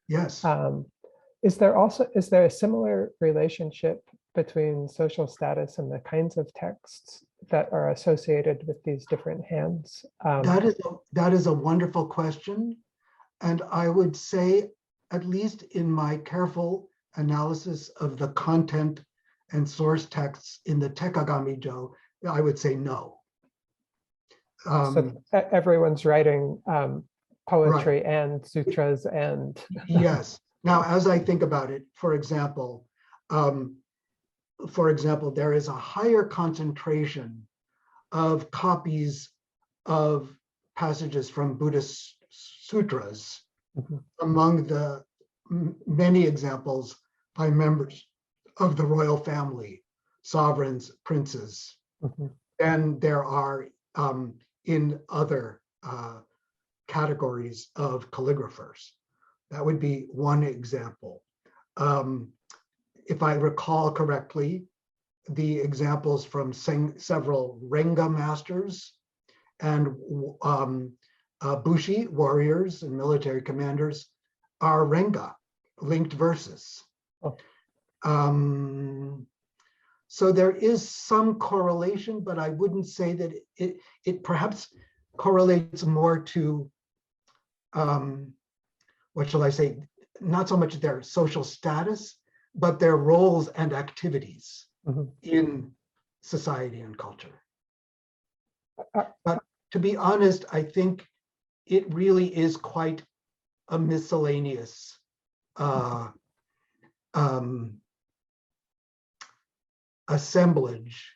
Yes. Is there a similar relationship between social status and the kinds of texts that are associated with these different hands? That is a wonderful question. And I would say, at least in my careful analysis of the content and source texts in the Tekagami Jo, I would say no. So everyone's writing poetry right. and sutras and... Yes. Now, as I think about it, for example, there is a higher concentration of copies of passages from Buddhist sutras among the many examples by members of the royal family, sovereigns, princes, than there are in other categories of calligraphers. That would be one example. If I recall correctly, the examples from several Renga masters and Bushi, warriors and military commanders, are Renga, linked verses. Oh. So there is some correlation, but I wouldn't say that it perhaps correlates more to, what shall I say, not so much their social status, but their roles and activities in society and culture. But to be honest, I think it really is quite a miscellaneous assemblage.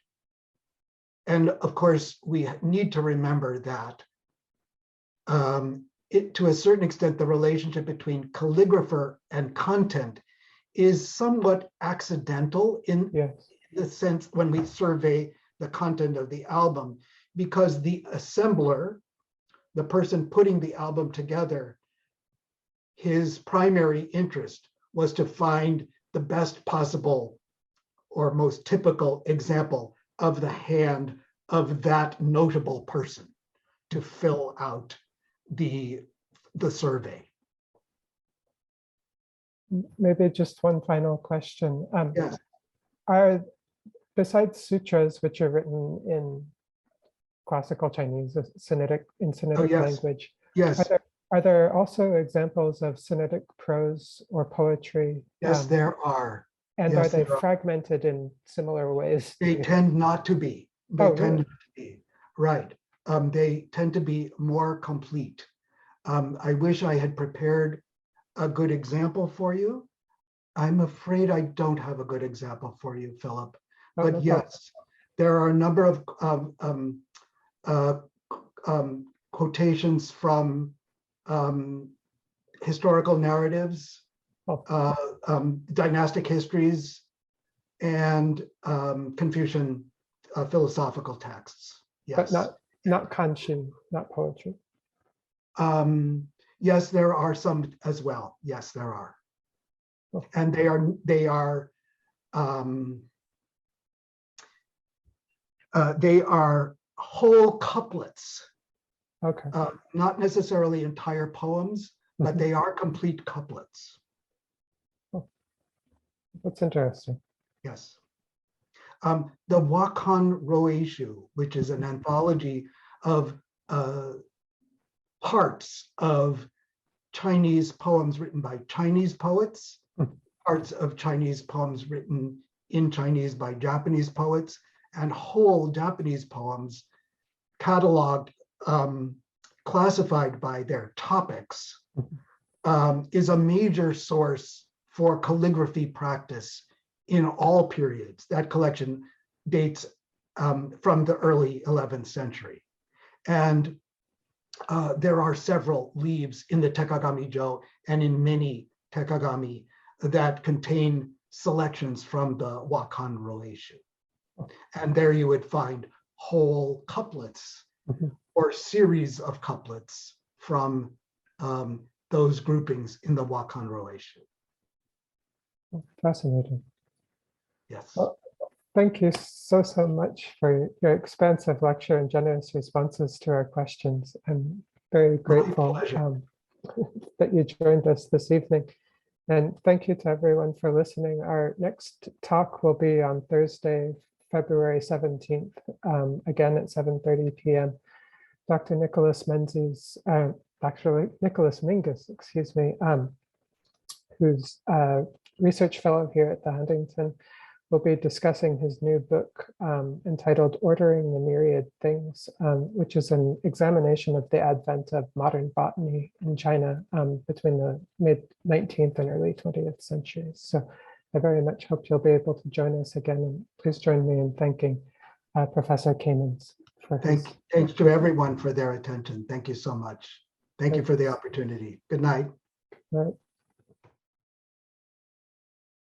And of course, we need to remember that to a certain extent, the relationship between calligrapher and content is somewhat accidental in Yes. the sense when we survey the content of the album, because the assembler, the person putting the album together, his primary interest was to find the best possible or most typical example of the hand of that notable person to fill out the survey. Maybe just one final question. Yes. Are, besides sutras, which are written in classical Chinese, Sinitic yes. language, Yes. are there also examples of Sinitic prose or poetry? Yes, there are. And yes, are they fragmented in similar ways? They tend not to be. They oh, tend really? not to be. Right. They tend to be more complete. I wish I had prepared a good example for you. I'm afraid I don't have a good example for you, Philip. Oh, but no yes, there are a number of quotations from historical narratives, dynastic histories, and Confucian philosophical texts. Yes. But not kanji, not poetry. Yes, there are some as well. Yes, there are. Oh. And they are whole couplets. Okay. Not necessarily entire poems, but they are complete couplets. Oh. That's interesting. Yes. The Wakan Roeishu, which is an anthology of parts of Chinese poems written by Chinese poets, parts of Chinese poems written in Chinese by Japanese poets, and whole Japanese poems cataloged, classified by their topics, is a major source for calligraphy practice in all periods. That collection dates from the early 11th century. And there are several leaves in the Tekagami-jo and in many Tekagami that contain selections from the Wakan Roeishu. And there you would find whole couplets or series of couplets from those groupings in the Wakan Roeishu. Fascinating. Yes. Well, thank you so much for your expansive lecture and generous responses to our questions. I'm very grateful that you joined us this evening. And thank you to everyone for listening. Our next talk will be on Thursday, February 17th, again at 7:30 p.m. Dr. Nicholas Menzies, actually Nicholas Mingus, excuse me, who's a research fellow here at the Huntington, will be discussing his new book entitled Ordering the Myriad Things, which is an examination of the advent of modern botany in China between the mid-19th and early 20th centuries. So I very much hope you'll be able to join us again. And please join me in thanking Professor Kamens for his... Thanks to everyone for their attention. Thank you so much. Thank you for the opportunity. Good night. Right.